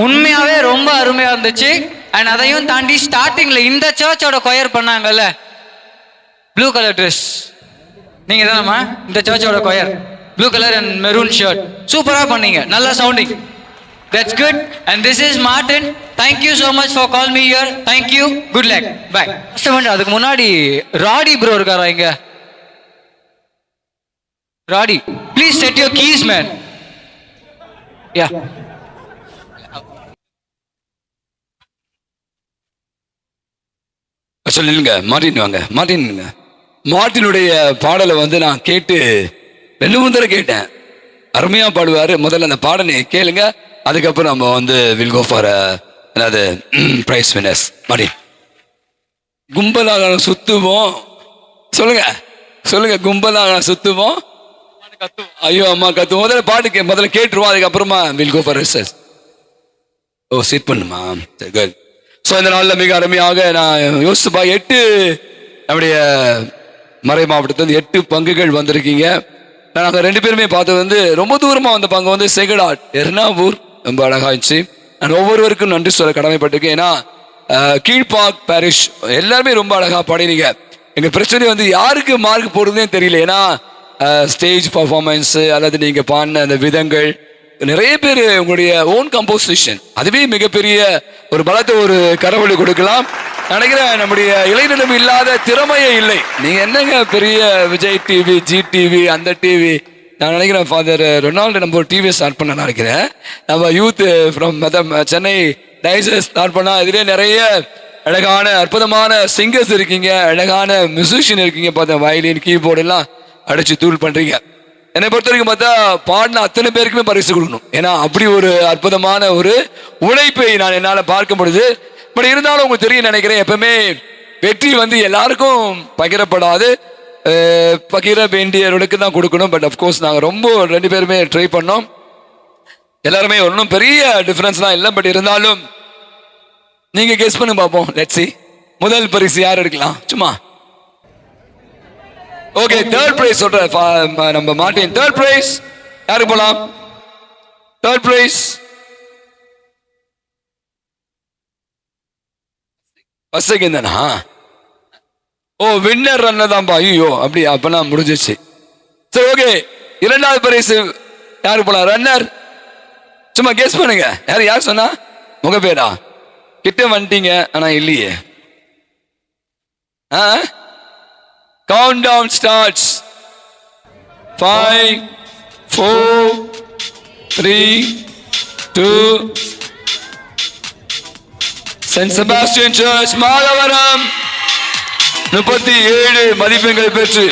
உண்மையாகவே ரொம்ப அருமையாக இருந்துச்சு. அண்ட் அதையும் தாண்டி ஸ்டார்டிங்கில் இந்த சர்ச்சோட கொயர் பண்ணாங்கல்ல, ப்ளூ கலர் ட்ரெஸ், நீங்கள் தானம்மா இந்த சர்ச்சோட choir? Blue colour and maroon shirt, சூப்பராக பண்ணீங்க, நல்லா sounding. That's good. And this is Martin. Thank you so much for calling me here. Thank you. Good luck. Bye. அதுக்கு முன்னாடி ராடி ப்ரோ இருக்காரா இங்க? ராடி, please set your keys, man. Yeah. சொல்லுங்க Martin, வாங்க Martin. மார்ட்டினுடைய பாடலை வந்து நான் கேட்டு 2-3 தடவை கேட்டேன். அருமையாக பாடுவார். முதல்ல அந்த பாடலை கேளுங்க, அதுக்கப்புறம் நம்ம வந்து வில் கோ ஃபார் என்னது ப்ரைஸ் வின்னர்ஸ். மார்ட்டின். கும்பலாக சுத்துவோம், சொல்லுங்க சொல்லுங்க, கும்பலாக சுத்துவோம், ஐயோ அம்மா கத்துவோம். முதல்ல கேட்டுருவோம், அதுக்கப்புறமா will go for research. Oh, sit பண்ணுமா? குட். ஸோ இந்த நாளில் மிக அருமையாக நான் யோசிச்சுப்பா, 8 நம்முடைய மறை மாவட்டத்தில் 8 பங்குகள் வந்திருக்கீங்க. நாங்கள் 2 பேருமே பார்த்தது வந்து ரொம்ப தூரமாக வந்த பங்கு வந்து செகடாட் எர்ணாவூர், ரொம்ப அழகாக இருந்துச்சு. நான் ஒவ்வொருவருக்கும் நன்றி சொல்ல கடமைப்பட்டிருக்கேன். ஏன்னா கீழ்பாக் பாரிஷ் எல்லாருமே ரொம்ப அழகாக பாடினீங்க. எங்கள் பிரச்சனை வந்து யாருக்கு மார்க் போடுறதுனே தெரியல. ஏன்னா ஸ்டேஜ் பர்ஃபார்மன்ஸு அல்லது நீங்கள் பாடின அந்த விதங்கள், நிறைய பேர் உங்களுடைய ஓன் கம்போசிஷன், அதுவே மிகப்பெரிய ஒரு பலத்தை ஒரு கரவொலி கொடுக்கலாம். நினைக்கிறேன் நம்முடைய இளைஞரிடம் இல்லாத திறமையே இல்லை. நீங்கள் என்னங்க பெரிய விஜய் டிவி, ஜி டிவி, அந்த டிவி, நான் நினைக்கிறேன் ஃபாதர் ரொனால்டு நம்ம ஒரு டிவியை ஸ்டார்ட் பண்ண நினைக்கிறேன். நம்ம youth from Chennai dices start பண்ணால் இதிலே நிறைய அழகான அற்புதமான சிங்கர்ஸ் இருக்கீங்க, அழகான மியூசிஷியன் இருக்கீங்க. பார்த்தா வயலின், கீபோர்டு எல்லாம் அடிச்சு தூள் பண்ணுறீங்க. என்னை பொறுத்த வரைக்கும் பார்த்தா பாடின அத்தனை பேருக்குமே பரிசு கொடுக்கணும். ஏன்னா அப்படி ஒரு அற்புதமான ஒரு உழைப்பை நான் என்னால் பார்க்க முடியுது. பட் இருந்தாலும் உங்களுக்கு தெரியும் நினைக்கிறேன், எப்பவுமே வெற்றி வந்து எல்லாருக்கும் பகிரப்படாது, பகிர வேண்டியவர்களுக்கு தான் கொடுக்கணும். பட் அஃப்கோர்ஸ் நாங்கள் ரொம்ப 2 பேருமே ட்ரை பண்ணோம். எல்லாருமே ஒன்றும் பெரிய டிஃப்ரென்ஸ்லாம் இல்லை. பட் இருந்தாலும் நீங்கள் கெஸ் பண்ணி பார்ப்போம். லெட்ஸ் see முதல் பரிசு யார் எடுக்கலாம் சும்மா. ஓகே, தேர்ட் பிரைஸ் சொல்ற நம்ம மார்ட்டின். தேர்ட் பிரைஸ் யாருக்கு போலாம்? தேர்ட் பிரைஸ் ஃபர்ஸ்ட் செகண்ட் தானா? ஓ, வின்னர் ரன்னர் தான்ப்பா. ஐயோ, அப்படி அப்பனா முடிஞ்சிச்சு. சரி, ஓகே, இரண்டாவது பரிசு யாருக்கு போலாம்? ரன்னர் சும்மா கெஸ் பண்ணுங்க. யார் சொன்னா? முகப்பேரா? கிட்ட வந்துட்டீங்க ஆனா இல்லையே. Countdown starts. 5, 4, 3, 2. St. Sebastian Church Madhavaram 37 மதிப்பெண்கள் பெற்று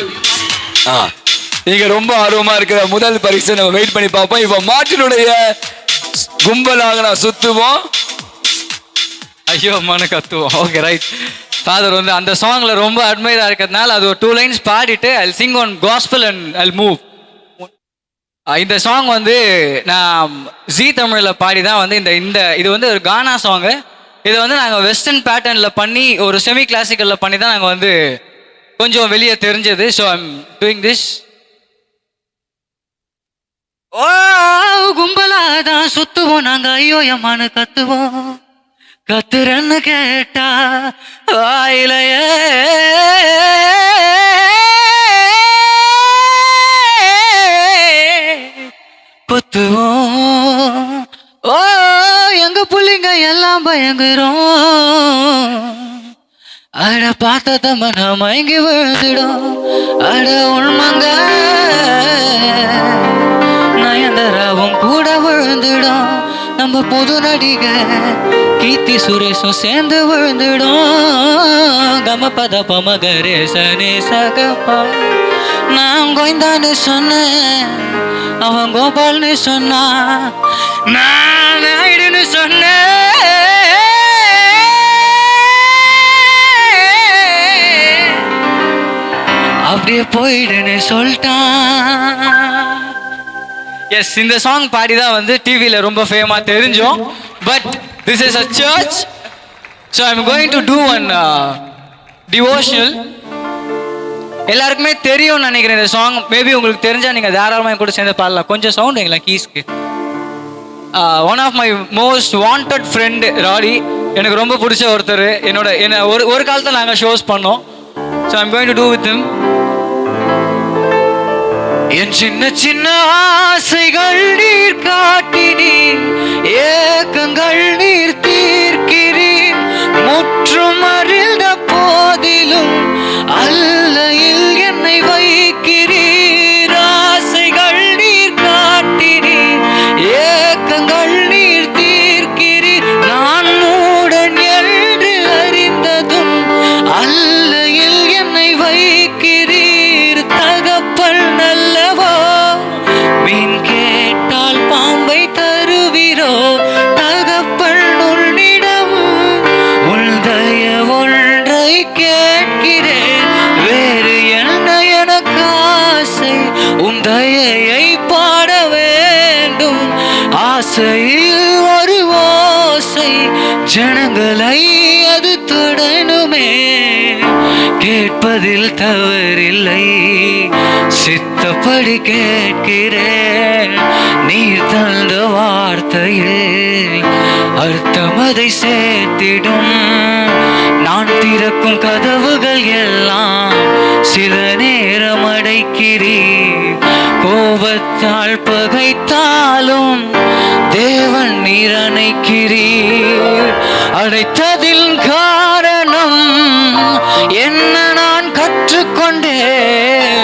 நீங்க ரொம்ப ஆர்வமா இருக்கிற முதல் பரிசை நம்ம வெயிட் பண்ணி பார்ப்போம். இப்ப மாட்டினுடைய கும்பலாக நான் சுத்துவோம். ஐயோ அம்மானு கத்துவோம். Okay, right. ஃபாதர் வந்து அந்த சாங்ல ரொம்ப அட்மைரா இருக்கிறதுனால அது ஒரு 2 lines பாடிட்டு I sing one gospel and I move. இந்த சாங் வந்து நான் ஜி தமிழில் பாடி தான் வந்து இந்த இது வந்து ஒரு கானா சாங்கு. இதை வந்து நாங்கள் வெஸ்டர்ன் பேட்டர்னில் பண்ணி ஒரு செமி கிளாசிக்கலில் பண்ணி தான் நாங்கள் வந்து கொஞ்சம் வெளியே தெரிஞ்சது. So I'm doing this. ஓ, கும்பலாதான் சுத்துவோம் நாங்கள், ஐயோ அம்மானு கத்துவோம். கத்துறன்னு கேட்டா வாயிலையே குத்துவோம். ஓ, எங்க புள்ளிங்க எல்லாம் பயங்குறோம். அட பார்த்த மன மயங்கி விழுந்துடும். அட உண்மங்க நயன்தாராவும் கூட விழுந்துடும். நம்ம புது நடிகர் கீர்த்தி சுரேஷும் சேர்ந்து விழுந்துடும். கம பத பமகரே சனே சகப்பா. நான் கோயந்தான்னு சொன்னேன், அவன் கோபால்னு சொன்னா, நான் நாயுடுன்னு சொன்னேன். அப்படியே போயிடுன்னு சொல்லிட்டான். எஸ், இந்த சாங் பாடி தான் வந்து டிவியில் ரொம்ப ஃபேமாக தெரிஞ்சோம். But this is a church, so I am going to do one devotional. எல்லாருக்குமே தெரியும்னு நினைக்கிறேன் இந்த சாங். மேபி உங்களுக்கு தெரிஞ்சால் நீங்கள் தாராளமாக கூட சேர்ந்து பாடலாம். கொஞ்சம் சவுண்ட் எங்களா கீஸ்க்கு. One of my most wanted friend ராடி, எனக்கு ரொம்ப பிடிச்ச ஒருத்தர். என்ன ஒரு காலத்தில் நாங்கள் ஷோஸ் பண்ணோம். So I am going to do with him. என் சின்ன சின்ன ஆசைகள் நீர் காட்டினீர், ஏக்கங்கள் நீர் தீர்க்கிறீர். முற்றும் அறிந்த போதிலும் அல்லையில் என்னை வைக்கிறீர். ஆசைகள் நீர் காட்டினீர், ஏக்கங்கள் நீர் தீர்க்கிறீர். நான் மூடன் என்று அறிந்ததும் அல்லையில் என்னை வைக்கிறீர். தகப்பல் நல்லவோ, மீன் கேட்டால் பாம்பை தருவீரோ. தகப்பல் உன்னிடம் உள்தய ஒன்றை கேட்கிறேன். வேறு என்ன எனக்கு ஆசை, உன் தயையை பாட வேண்டும். ஆசையில் ஒரு ஓசை, ஜனங்களை அது தொடணுமே. கேட்பதில் தவறில்லை, சித்தப்படி கேட்கிறேன். நீர் தந்த வார்த்தையில் அர்த்தம் அதை சேர்த்திடும். நான் திறக்கும் கதவுகள் எல்லாம் சில நேரம் அடைக்கிறீர். கோபத்தால் பகைத்தாலும் தேவன் நீர் அணைக்கிறீர். அடைத்ததில் காரணம் என்ன நான் கற்றுக்கொண்டேன்.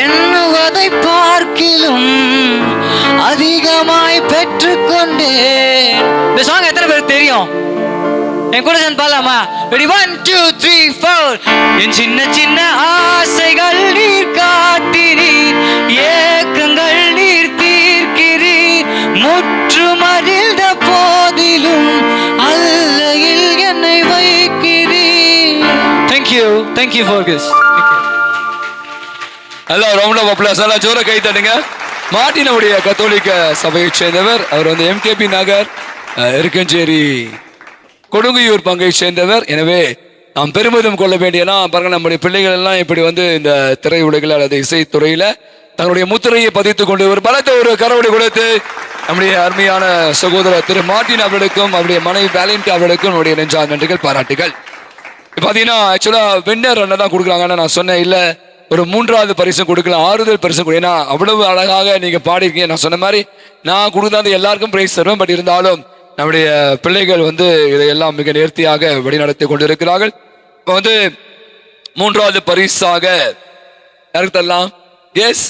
எண்ணுவதை பார்க்கிலும் அதிகமாய் பெற்றுக்கொண்டேன். இந்த சாங் எத்தனை பேருக்கு தெரியும்? என் கூட சேர்ந்து பாடலாமா? ரெடி 1 2 3 4. என் சின்ன சின்ன ஆசைகள் நீர் காட்டினீர், ஏக்கங்கள் நீர் தீர்க்கிறீர். முற்றும் அறிந்த போதிலும் அல்லையில் என்னை வைக்கிறீர். Thank you for this. எல்லாம் ரவுண்ட் ஆஃப் அப்ளாஸ், எல்லாம் ஜோர கை தட்டுங்க. மார்ட்டினுடைய கத்தோலிக்க சபையைச் சேர்ந்தவர். அவர் வந்து MKP நகர் இருக்கஞ்சேரி கொடுங்கையூர் பங்கை சேர்ந்தவர். எனவே நாம் பெருமிதம் கொள்ள வேண்டியனா பாருங்க, நம்முடைய பிள்ளைகள் எல்லாம் இப்படி வந்து இந்த திரையுலகில் அல்லது இசைத்துறையில தங்களுடைய முத்திரையை பதித்துக் கொண்டு ஒரு பலத்த ஒரு கரவடி கொடுத்து நம்முடைய அருமையான சகோதரர் திரு மார்ட்டின் அவர்களுக்கும் அவருடைய மனைவி வேலண்ட் அவர்களுக்கும் நம்முடைய நெஞ்சார்ந்த நன்றிகள், பாராட்டுகள். பார்த்தீங்கன்னா ஆக்சுவலா வின்னர் ரன்னை தான் கொடுக்குறாங்க. ஆனால் நான் சொன்னேன் இல்லை, ஒரு 3வது பரிசு கொடுக்கலாம், 6வது பரிசு கொடுக்கும். ஏன்னா அவ்வளவு அழகாக நீங்க பாடிருக்கீங்க. நான் சொன்ன மாதிரி நான் கொடுத்தா எல்லாருக்கும் பிரைஸ் தருவேன். பட் இருந்தாலும் நம்முடைய பிள்ளைகள் வந்து இதையெல்லாம் மிக நேர்த்தியாக வழிநடத்தி கொண்டிருக்கிறார்கள். இப்போ வந்து 3வது பரிசாக யாருக்கு தரலாம்? எஸ்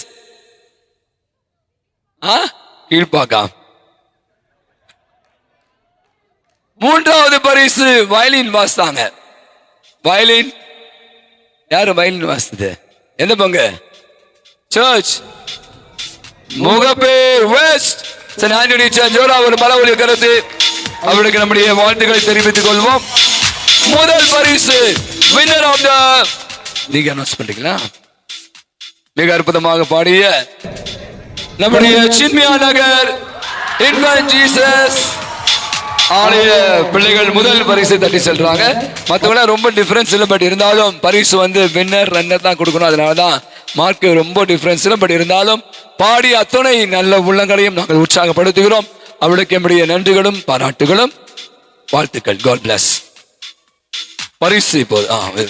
கீழ்பாக்கா. 3வது பரிசு வயலின் வாசித்தாங்க. வயலின் யாரு வயலின் வாசித்தது? எந்த பங்கு? Church Mogappair west saint Antony church. ஒரு பலவொலி கருத்து அவருக்கு நம்முடைய வாழ்த்துக்களை தெரிவித்துக் கொள்வோம். முதல் பரிசு வின்னர் ஆஃப் த, நீங்க அனௌன்ஸ் பண்றீங்களா? மிக அற்புதமாக பாடிய நம்முடைய சின்மியா நகர் இன்ஃபன்ட் ஜீசஸ் ஆலய பிள்ளைகள் முதல் பரிசு தட்டி செல்றாங்க. மற்றவங்கள ரொம்ப டிஃபரன்ஸ் இல்லை. பட் இருந்தாலும் பரிசு வந்து வின்னர் ரன்னர் தான் கொடுக்கணும். அதனாலதான் மார்க் ரொம்ப டிஃபரன்ஸ் இல்லை. பட் இருந்தாலும் பாடி அத்தனை நல்ல உள்ளங்களையும் நாங்கள் உற்சாகப்படுத்துகிறோம். அவளுக்கு என்னுடைய நன்றிகளும் பாராட்டுகளும் வாழ்த்துக்கள். God bless. பரிசு இப்போது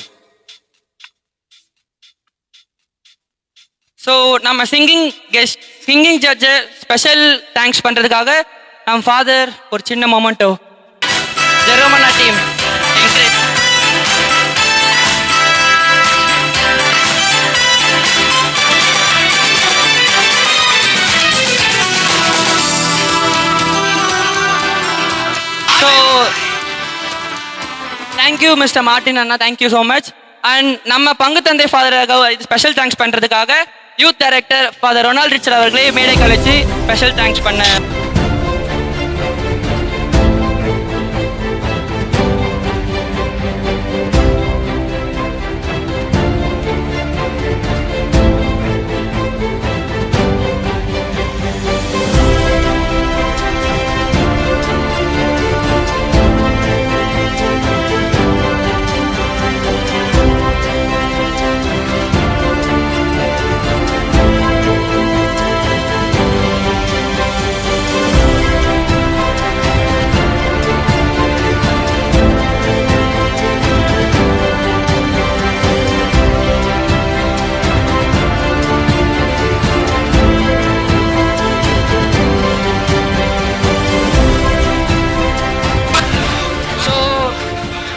ஸோ நம்ம சிங்கிங் ஜட்ஜை ஸ்பெஷல் தேங்க்ஸ் பண்ணுறதுக்காக நம்ம ஃபாதர் ஒரு சின்ன மொமெண்டோ ஜெரோமனா team encourage. So thank you mister Martin அண்ணா, தேங்க்யூ ஸோ மச். அண்ட் நம்ம பங்கு தந்தை ஃபாதராக ஸ்பெஷல் தேங்க்ஸ் பண்ணுறதுக்காக youth director father Ronald Richard அவர்களே மேடை கழிச்சு ஸ்பெஷல் தேங்க்ஸ் பண்ண.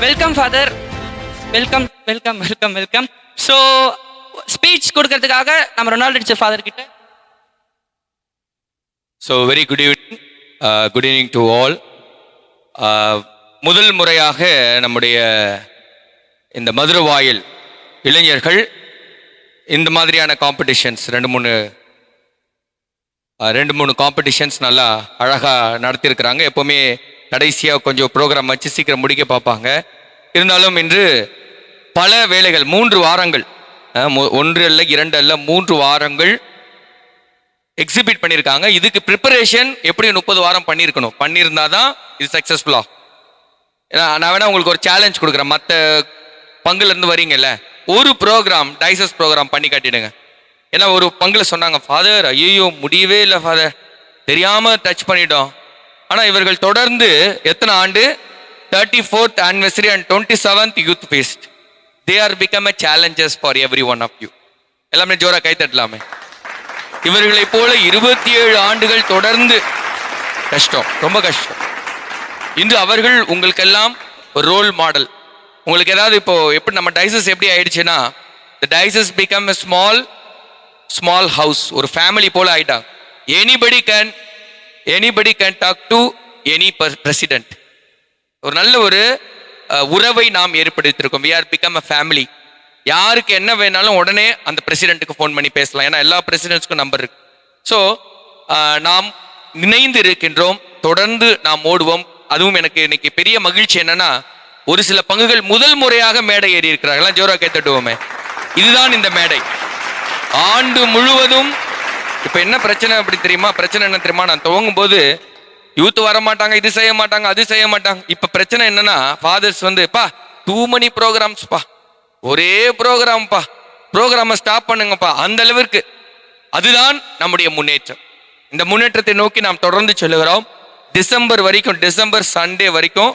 Welcome father, welcome welcome welcome welcome. So speech கொடுக்கறதுக்காக நம்ம ரொனால்ட் ரிச்சர்ட் ஃபாதர் கிட்ட. So very good evening to all. முதல் முறையாக நம்முடைய இந்த மதுரவாயில் இளைஞர்கள் இந்த மாதிரியான காம்படிஷன்ஸ் ரெண்டு மூணு காம்படிஷன்ஸ் நல்லா அழகாக நடத்தியிருக்கிறாங்க. எப்போவுமே கடைசியாக கொஞ்சம் ப்ரோக்ராம் வச்சு சீக்கிரம் முடிக்க பார்ப்பாங்க. இருந்தாலும் இன்று பல வேலைகள் 3 வாரங்கள் 1 அல்ல 2 அல்ல 3 வாரங்கள் எக்ஸிபிட் பண்ணியிருக்காங்க. இதுக்கு ப்ரிப்பரேஷன் எப்படி 30 வாரம் பண்ணியிருந்தா தான் இது சக்ஸஸ்ஃபுல்லாக. ஏன்னா நான் வேணா உங்களுக்கு ஒரு சேலஞ்ச் கொடுக்குறேன். மற்ற பங்குலேருந்து வரீங்கல்ல, ஒரு ப்ரோக்ராம் டைசஸ் ப்ரோக்ராம் பண்ணி காட்டிடுங்க. ஏன்னா ஒரு பங்குல சொன்னாங்க, ஃபாதர் ஐயோ முடியவே இல்லை ஃபாதர், தெரியாமல் டச் பண்ணிட்டோம். ஆனால் இவர்கள் தொடர்ந்து எத்தனை ஆண்டு 34th anniversary and 27th youth feast. They are become a challenges for every one of you. எல்லாமே ஜோரா கை தட்டலாமே. இவர்களை போல 27 ஆண்டுகள் தொடர்ந்து கஷ்டம், ரொம்ப கஷ்டம். இன்று அவர்கள் உங்களுக்கெல்லாம் ஒரு ரோல் மாடல். உங்களுக்கு ஏதாவது இப்போ எப்படி நம்ம டைசஸ் எப்படி ஆயிடுச்சுன்னா, the diocese become a small house, ஒரு ஃபேமிலி போல ஆயிட்டாங்க. anybody can talk to any president. ஒரு நல்ல ஒரு உறவை நாம் ஏற்படுத்தியிருக்கோம். we are become a family. யாருக்கு என்ன வேணாலும் உடனே அந்த பிரசிடென்ட்டுக்கு ஃபோன் பண்ணி பேசலாம். ஏன்னா எல்லா பிரசிடென்ட்ஸ்க்கும் நம்பர் இருக்கு. ஸோ நாம் இணைந்து இருக்கின்றோம், தொடர்ந்து நாம் ஓடுவோம். அதுவும் எனக்கு இன்னைக்கு பெரிய மகிழ்ச்சி என்னன்னா, ஒரு சில பங்குகள் முதல் முறையாக மேடை ஏறி இருக்கிறார்கள். ஜோரா கேட்டுடுவோமே. இதுதான் இந்த மேடை. ஆண்டு முழுவதும் இப்ப என்ன பிரச்சனை அப்படி தெரியுமா? பிரச்சனை என்ன தெரியுமா? நான் துவங்கும் போது யூத் வர மாட்டாங்க, இது செய்ய மாட்டாங்க, அது செய்ய மாட்டாங்க. இப்ப பிரச்சனை என்னன்னா, ஃபாதர்ஸ் வந்து பா டூ மணி ப்ரோக்ராம்ஸ் பா, ஒரே ப்ரோக்ராம் பா, ப்ரோக்ராமை ஸ்டாப் பண்ணுங்கப்பா, அந்த அளவிற்கு. அதுதான் நம்முடைய முன்னேற்றம். இந்த முன்னேற்றத்தை நோக்கி நாம் தொடர்ந்து செல்லுகிறோம். டிசம்பர் சண்டே வரைக்கும்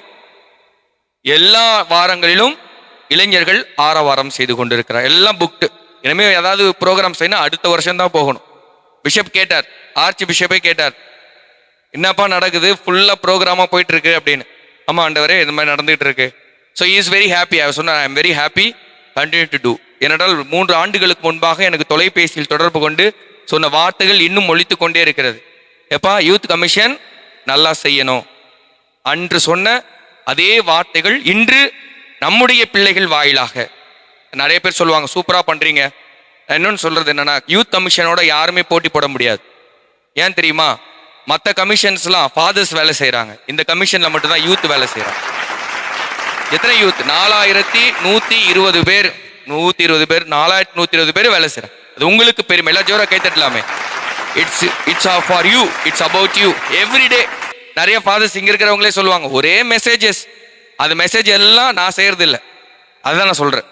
எல்லா வாரங்களிலும் இளைஞர்கள் ஆரவாரம் செய்து கொண்டிருக்கிறார். எல்லாம் புக்டு. இனிமே ஏதாவது ப்ரோக்ராம் செய்யணும், அடுத்த வருஷம் தான் போகணும். பிஷப் கேட்டார், ஆர்ச் பிஷப்பே கேட்டார், என்னப்பா நடக்குது, ஃபுல்லா ப்ரோக்ராமா போயிட்டு இருக்கு அப்படின்னு. ஆமா ஆண்டவரே, இந்த மாதிரி நடந்துகிட்டு இருக்கு. So is very happy. அவர் சொன்னார், I am very happy, continue to do. ஏனென்றால் 3 ஆண்டுகளுக்கு முன்பாக எனக்கு தொலைபேசியில் தொடர்பு கொண்டு சொன்ன வார்த்தைகள் இன்னும் ஒலித்து கொண்டே இருக்கிறது. எப்பா யூத் கமிஷன் நல்லா செய்யணும் அன்று சொன்ன அதே வார்த்தைகள் இன்று நம்முடைய பிள்ளைகள் வாயிலாக நிறைய பேர் சொல்லுவாங்க, சூப்பரா பண்றீங்க. இன்னொன்னு சொல்றது என்னன்னா, யூத் கமிஷனோட யாருமே போட்டி போட முடியாது. ஏன் தெரியுமா? மற்ற கமிஷன்ஸ்லாம் ஃபாதர்ஸ் வேலை செய்யறாங்க, இந்த கமிஷன்ல மட்டும்தான் யூத் வேலை செய்யறாங்க. எத்தனை யூத்? 4120 பேர், 4120 பேர் வேலை செய்யறாங்க. அது உங்களுக்கு பெருமை. எல்லாம் ஜோரா கை தட்டலாமே. It's for you, it's about you. Everyday நிறைய ஃபாதர்ஸ் இங்க இருக்கிறவங்களே சொல்லுவாங்க, ஒரே மெசேஜஸ், அது மெசேஜ் எல்லாம் நான் செய்யறது இல்லை. அதுதான் நான் சொல்றேன்,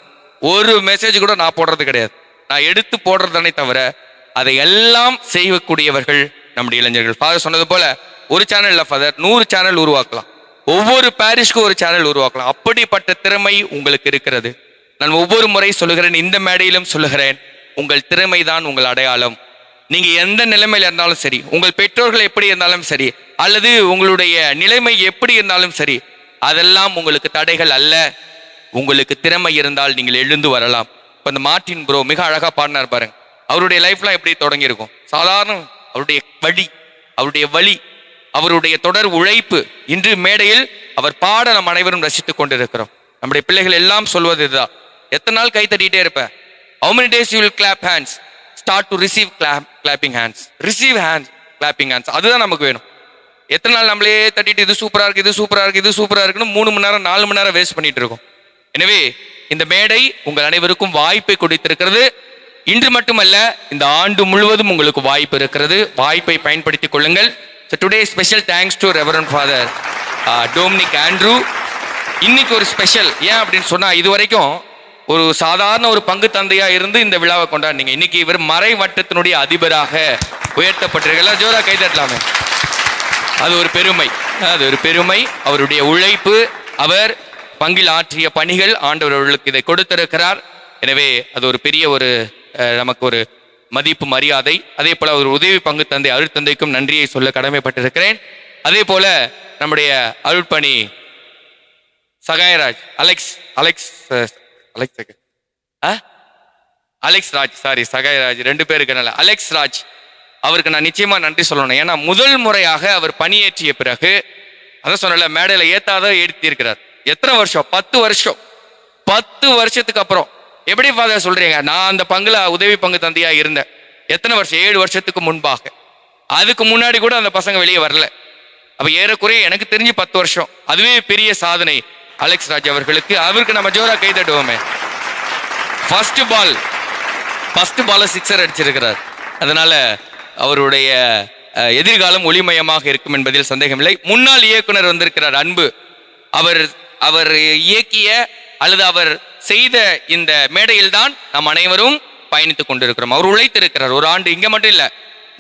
ஒரு மெசேஜ் கூட நான் போடுறது கிடையாது, நான் எடுத்து போடுறதானே தவிர அதை எல்லாம் செய்யக்கூடியவர்கள் நம்முடைய இளைஞர்கள். ஃபாதர் சொன்னது போல ஒரு சேனல் இல்லை ஃபாதர், 100 சேனல் உருவாக்கலாம், ஒவ்வொரு பாரிஷ்க்கும் ஒரு சேனல் உருவாக்கலாம். அப்படிப்பட்ட திறமை உங்களுக்கு இருக்கிறது. நான் ஒவ்வொரு முறை சொல்லுகிறேன், இந்த மேடையிலும் சொல்லுகிறேன், உங்கள் திறமை தான் உங்கள் அடையாளம். நீங்க எந்த நிலைமையில இருந்தாலும் சரி, உங்கள் பெற்றோர்கள் எப்படி இருந்தாலும் சரி, அல்லது உங்களுடைய நிலைமை எப்படி இருந்தாலும் சரி, அதெல்லாம் உங்களுக்கு தடைகள் அல்ல. உங்களுக்கு திறமை இருந்தால் நீங்கள் எழுந்து வரலாம். இப்போ இந்த மார்ட்டின் ப்ரோ மிக அழகா பாடினார் பாருங்க. அவருடைய லைஃப்லாம் எப்படி தொடங்கி இருக்கும்? சாதாரண அவருடைய வழி, அவருடைய தொடர் உழைப்பு. இன்று மேடையில் அவர் பாட நம் அனைவரும் ரசித்துக் கொண்டிருக்கிறோம். நம்முடைய பிள்ளைகள் எல்லாம் சொல்வது இதுதான். எத்தனை நாள் கை தட்டிட்டே இருப்பேன்? How many days you will clap hands? Start to receive clapping hands. Receive hands, clapping hands. அதுதான் நமக்கு வேணும். எத்தனை நாள் நம்மளே தட்டிட்டு இது சூப்பரா இருக்கு, இது சூப்பரா இருக்கு, இது சூப்பரா இருக்குன்னு 3 மணி நேரம் 4 மணி நேரம் வேஸ்ட் பண்ணிட்டு இருக்கோம். எனவே இந்த மேடை உங்கள் அனைவருக்கும் வாய்ப்பை கொடுத்திருக்கிறது. இன்று மட்டுமல்ல, இந்த ஆண்டு முழுவதும் உங்களுக்கு வாய்ப்பு இருக்கிறது. வாய்ப்பை பயன்படுத்திக் கொள்ளுங்கள். So today special thanks to Reverend Father Dominic Andrew. இன்னைக்கு ஒரு ஸ்பெஷல். ஏன் அப்படின்னு சொன்னா, இது வரைக்கும் ஒரு சாதாரண ஒரு பங்கு தந்தையா இருந்து இந்த விழாவை கொண்டாடினீங்க. இன்னைக்கு இவர் மறை வட்டத்தினுடைய அதிபராக உயர்த்தப்பட்டிருக்க. ஜோரா கை தட்டலாமே. அது ஒரு பெருமை. அவருடைய உழைப்பு, அவர் பங்கில் ஆற்றிய பணிகள், ஆண்டவர் அவர்களுக்கு இதை கொடுத்திருக்கிறார். எனவே அது ஒரு பெரிய ஒரு நமக்கு ஒரு மதிப்பு, மரியாதை. அதே போல ஒரு உதவி பங்கு தந்தை அருட்தந்தைக்கும் நன்றியை சொல்ல கடமைப்பட்டிருக்கிறேன். அதே போல நம்முடைய அருட்பணி சகாயராஜ், அலெக்ஸ் ராஜ், சாரி சகாயராஜ் 2 பேருக்கு அலெக்ஸ் ராஜ், அவருக்கு நான் நிச்சயமா நன்றி சொல்லணும். ஏன்னா முதல் முறையாக அவர் பணியேற்றிய பிறகு, அதான் சொன்னல, மேடையில ஏத்தாதான் ஏற்றி இருக்கிறார். எத்தனை வருஷம்? 10 வருஷம். 10 வருஷத்துக்கு அப்புறம் எப்படி ஃபாதர் சொல்றீங்க? நான் அந்த பங்குல உதவி பங்கு தந்தையா இருந்தேன். எத்தனை வருஷம்? 7 வருஷத்துக்கு முன்பாக. அதுக்கு முன்னாடி கூட அந்த பசங்க வெளியே வரல. அப்ப ஏறக்குறைய எனக்கு தெரிஞ்சு 10 வருஷம். அதுவே பெரிய சாதனை அலெக்ஸ் ராஜ் அவர்களுக்கு. அவருக்கு நம்ம ஜோரா கை தட்டுவோமே. First ball 6 அடிச்சிருக்கிறார். அதனால அவருடைய எதிர்காலம் ஒளிமயமாக இருக்கும் என்பதில் சந்தேகமில்லை. முன்னாள் இயக்குனர் வந்திருக்கிறார் அன்பு. அவர் இயக்கிய அல்லது அவர் செய்த இந்த மேடையில் தான் நாம் அனைவரும் பயணித்துக் கொண்டிருக்கிறோம். அவர் உழைத்திருக்கிறார். ஒரு ஆண்டு இங்க மட்டும் இல்ல,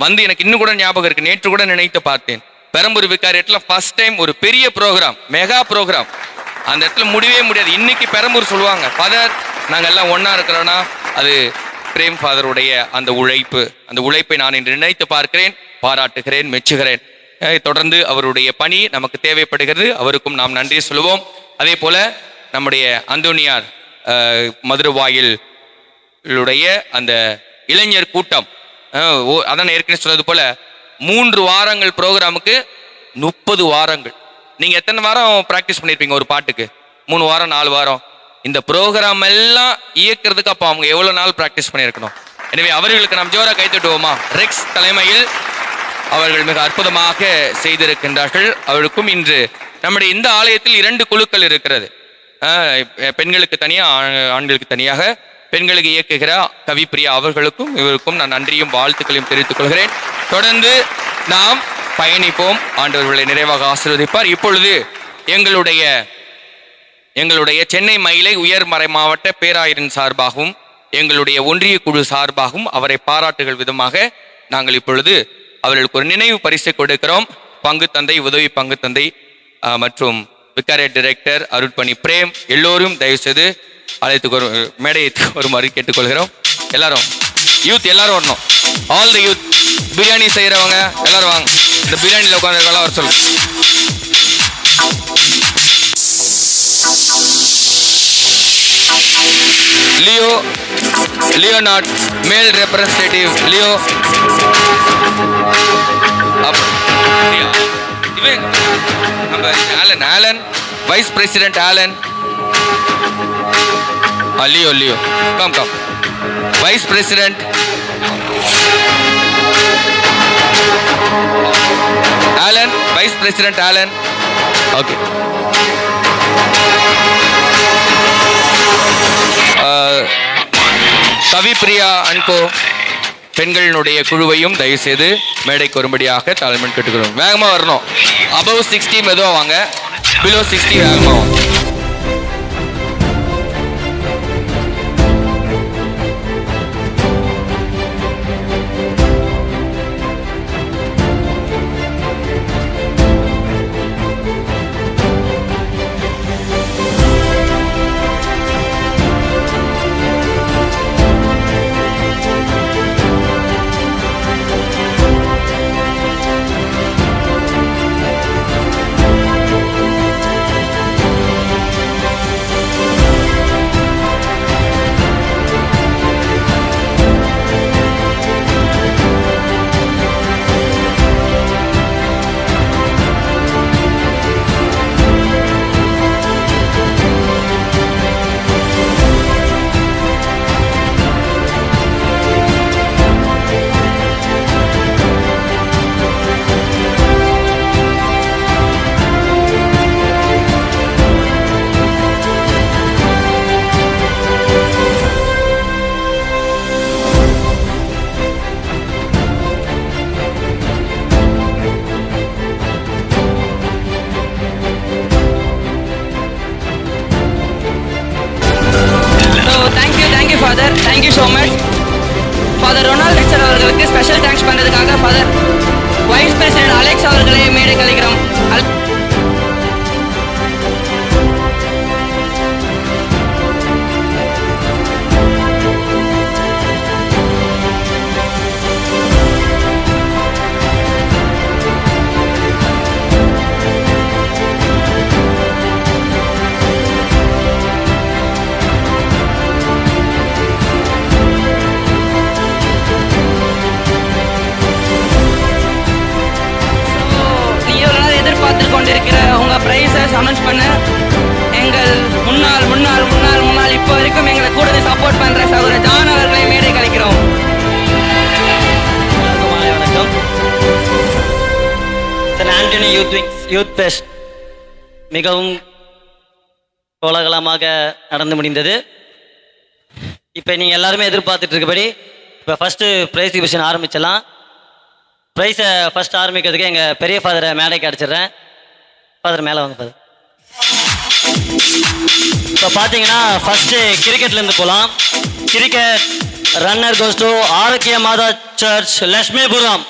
வந்து எனக்கு இன்னும் கூட ஞாபகம் இருக்கு. நேற்று கூட நினைத்து பார்த்தேன். பெரம்பூர் விகாரியத்தில் ஃபர்ஸ்ட் டைம் ஒரு பெரிய ப்ரோக்ராம், மெகா ப்ரோக்ராம். அந்த இடத்துல முடியவே முடியாது. இன்னைக்கு பெரம்பூர் சொல்லுவாங்க, ஃபாதர் நாங்கள் எல்லாம் ஒன்றா இருக்கிறோன்னா அது பிரேம் ஃபாதருடைய அந்த உழைப்பை நான் இன்று நினைத்து பார்க்கிறேன், பாராட்டுகிறேன், மெச்சுகிறேன். தொடர்ந்து அவருடைய பணி நமக்கு தேவைப்படுகிறது. அவருக்கும் நாம் நன்றி சொல்லுவோம். அதே போல நம்முடைய அந்தோனியார் மதுரவாயிலுடைய அந்த இளைஞர் கூட்டம், அதான் ஏற்கனவே சொன்னது போல 3 வாரங்கள் ப்ரோக்ராமுக்கு 30 வாரங்கள். நீங்கள் எத்தனை வாரம் ப்ராக்டிஸ் பண்ணியிருப்பீங்க ஒரு பாட்டுக்கு? 3 வாரம் 4 வாரம். இந்த ப்ரோக்ராம் எல்லாம் இயக்கிறதுக்கு அப்போ அவங்க எவ்வளோ நாள் ப்ராக்டிஸ் பண்ணியிருக்கணும்? எனவே அவர்களுக்கு நாம் ஜோரா கைத்தட்டுவோமா? ரெக்ஸ் தலைமையில் அவர்கள் மிக அற்புதமாக செய்திருக்கின்றார்கள். அவர்களுக்கும் இன்று நம்முடைய இந்த ஆலயத்தில் 2 குழுக்கள் இருக்கிறது. பெண்களுக்கு தனியாக, ஆண்களுக்கு தனியாக. பெண்களுக்கு இயக்குகிற கவிப்பிரியா அவர்களுக்கும் இவருக்கும் நான் நன்றியும் வாழ்த்துக்களையும் தெரிவித்துக் கொள்கிறேன். தொடர்ந்து நாம் பயணிப்போம். ஆண்டவர்களை நிறைவாக ஆசீர்வதிப்பார். இப்பொழுது எங்களுடைய சென்னை மயிலை உயர்மறை மாவட்ட பேராயரின் சார்பாகவும் எங்களுடைய ஒன்றிய குழு சார்பாகவும் அவரை பாராட்டுகள் விதமாக நாங்கள் இப்பொழுது அவர்களுக்கு ஒரு நினைவு பரிசை கொடுக்கிறோம். பங்கு தந்தை, உதவி பங்கு தந்தை மற்றும் விகாரியட் டைரக்டர் அருட்பணி பிரேம் எல்லோரும் தயவு செய்து அழைத்து மேடையை வருமாறு கேட்டுக்கொள்கிறோம். எல்லாரும் யூத் எல்லாரும் வரணும். All the youth. பிரியாணி செய்கிறவங்க எல்லாரும் வாங்க. இந்த பிரியாணியில் உட்காந்துருக்கலாம் வர சொல்லு. Leonard male representative Leo. நம்ம Alan vice president Alan. Leo come vice president Alan, vice president Alan. Okay. Kavipriya and co பெண்களினுடைய குழுவையும் தயவுசெய்து மேடைக்கு வரும்படியாக தலைமை கேட்டுக்கிறோம். வேகமாக வரணும். above 60 மெதுவாக வாங்க, below 60 வேகமாக வாங்க. Father, thank you so much. Father Ronald ரிச்சர் அவர்களுக்கு ஸ்பெஷல் தேங்க்ஸ் பண்ணுறதுக்காக ஃபாதர் வைஸ் பிரசிடென்ட் அலெக்ஸ் அவர்களை மேடை கலைக்கிறோம். கொண்டிருக்கிற உங்கள் ப்ரைஸஸ் அனௌன்ஸ் பண்ண எங்கள் முன்னாள் இப்போ வரைக்கும் எங்களை கூட சப்போர்ட் பண்ணுற சகோதரர் ஜான் அவர்களை மேடை கலைக்கிறோம். வணக்கம். சென்ட் ஆண்டனி யூத் ஃபெஸ்ட் மிகவும் கோலாகலமாக நடந்து முடிந்தது. இப்போ நீங்கள் எல்லாருமே எதிர்பார்த்துட்டு இருக்கபடி இப்போ ஃபஸ்ட்டு ப்ரைஸ் டிஸ்ட்ரிபியூஷன் ஆரம்பிச்சிடலாம். ப்ரைஸை ஃபஸ்ட் ஆரம்பிக்கிறதுக்கு எங்கள் பெரிய ஃபாதரை மேடைக்கு அடிச்சிடுறேன். ஃபாதர் மேலே வாங்க ஃபாதர். இப்போ பார்த்தீங்கன்னா ஃபஸ்ட்டு கிரிக்கெட்லேருந்து போகலாம். Cricket runner goes to Arokiya Matha church Lakshmipuram.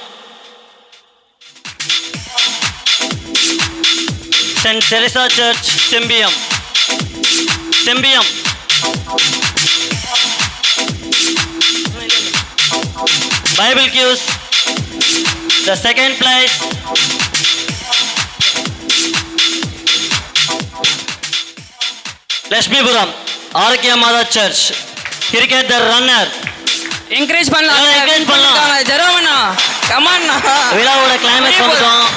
St. Teresa Church, Sembium. Bible Cues, the second place. Lakshmipuram, Arkiya Mother Church, cricket the runner. Encourage பண்ணலாம் encourage பண்ணலாம். ஜெரோமண்ணா கமாண்ணா விழாவோட கிளைமேக்ஸ் வந்துட்டோம்.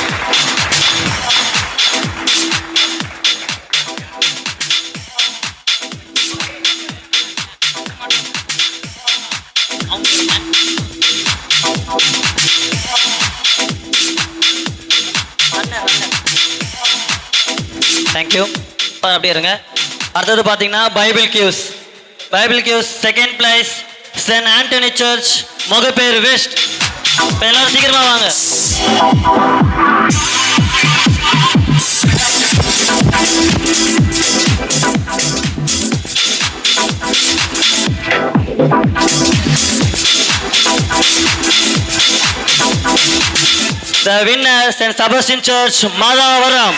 தேங்க்யூ. அப்படியே இருங்க. அடுத்தது பார்த்தீங்கன்னா Bible quiz second place Saint Antony church Mogappair west. இப்போ எல்லாரும் சீக்கிரமா வாங்க. The winner St. Sebastian Church, Madavaram.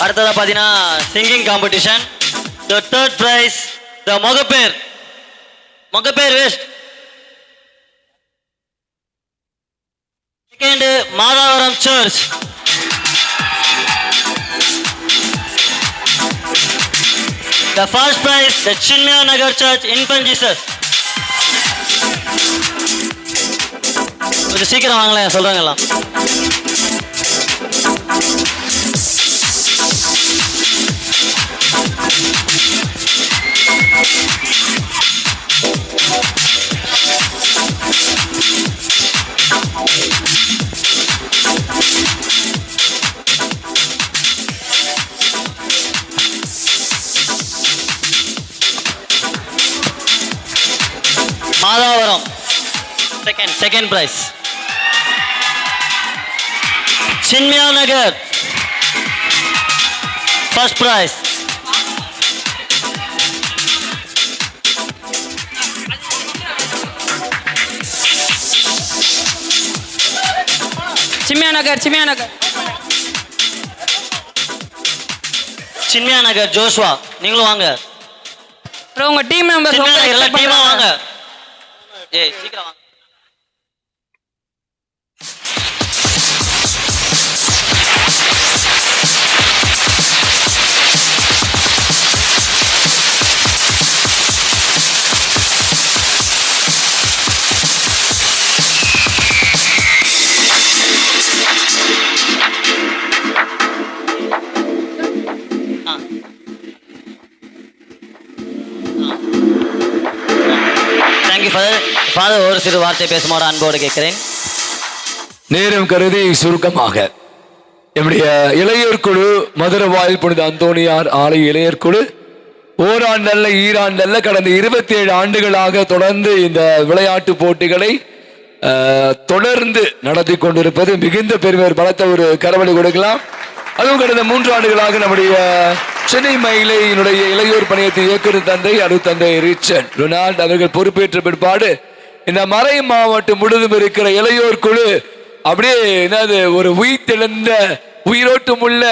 அடுத்ததா பார்த்தீங்கன்னா singing competition. The third prize, the Mogappair west. Second Madhavaram church. The first prize, the Chinmaya Nagar Church, Infant Jesus. கொஞ்சம் சீக்கிரம் வாங்கலாம் சொல்றாங்க எல்லாம். Madhavaram second prize. Chinmaya Nagar first prize. Chinmaya Nagar Joshua, நீங்களும் வாங்க. உங்க டீம் மெம்பர்ஸ் எல்லாம் டீமா வாங்க. ஏய் சீக்கிரம் வாங்க. ஃபாதர் ஒரு சிறு வார்த்தை பேசுமாறு அன்போடு கேட்கிறேன். நேரம் கருதி சுருக்கமாக நம்முடைய இளையர் குழு மதுரவாயில் புனித அந்தோணியார் ஆலய இளையர் குழு ஓராண்டல்ல ஈராண்டல்ல கடந்த 27 ஆண்டுகளாக தொடர்ந்து இந்த விளையாட்டு போட்டிகளை தொடர்ந்து நடத்தி கொண்டிருப்பது மிகுந்த பெருமை. பலத்த ஒரு கரவழி கொடுக்கலாம். அதுவும் கடந்த 3 ஆண்டுகளாக நம்முடைய சென்னை மயிலையினுடைய இளையோர் பணியத்தை இயக்குநர் தந்தை அருட்தந்தை ரிச்சர்ட் ரொனால்ட் அவர்கள் பொறுப்பேற்ற பிற்பாடு இந்த மறை மாவட்டம் முழுதும் இருக்கிற இளையோர் குழு அப்படியே என்னது ஒரு உயிர்த்தெழுந்த உயிரோட்டம் உள்ள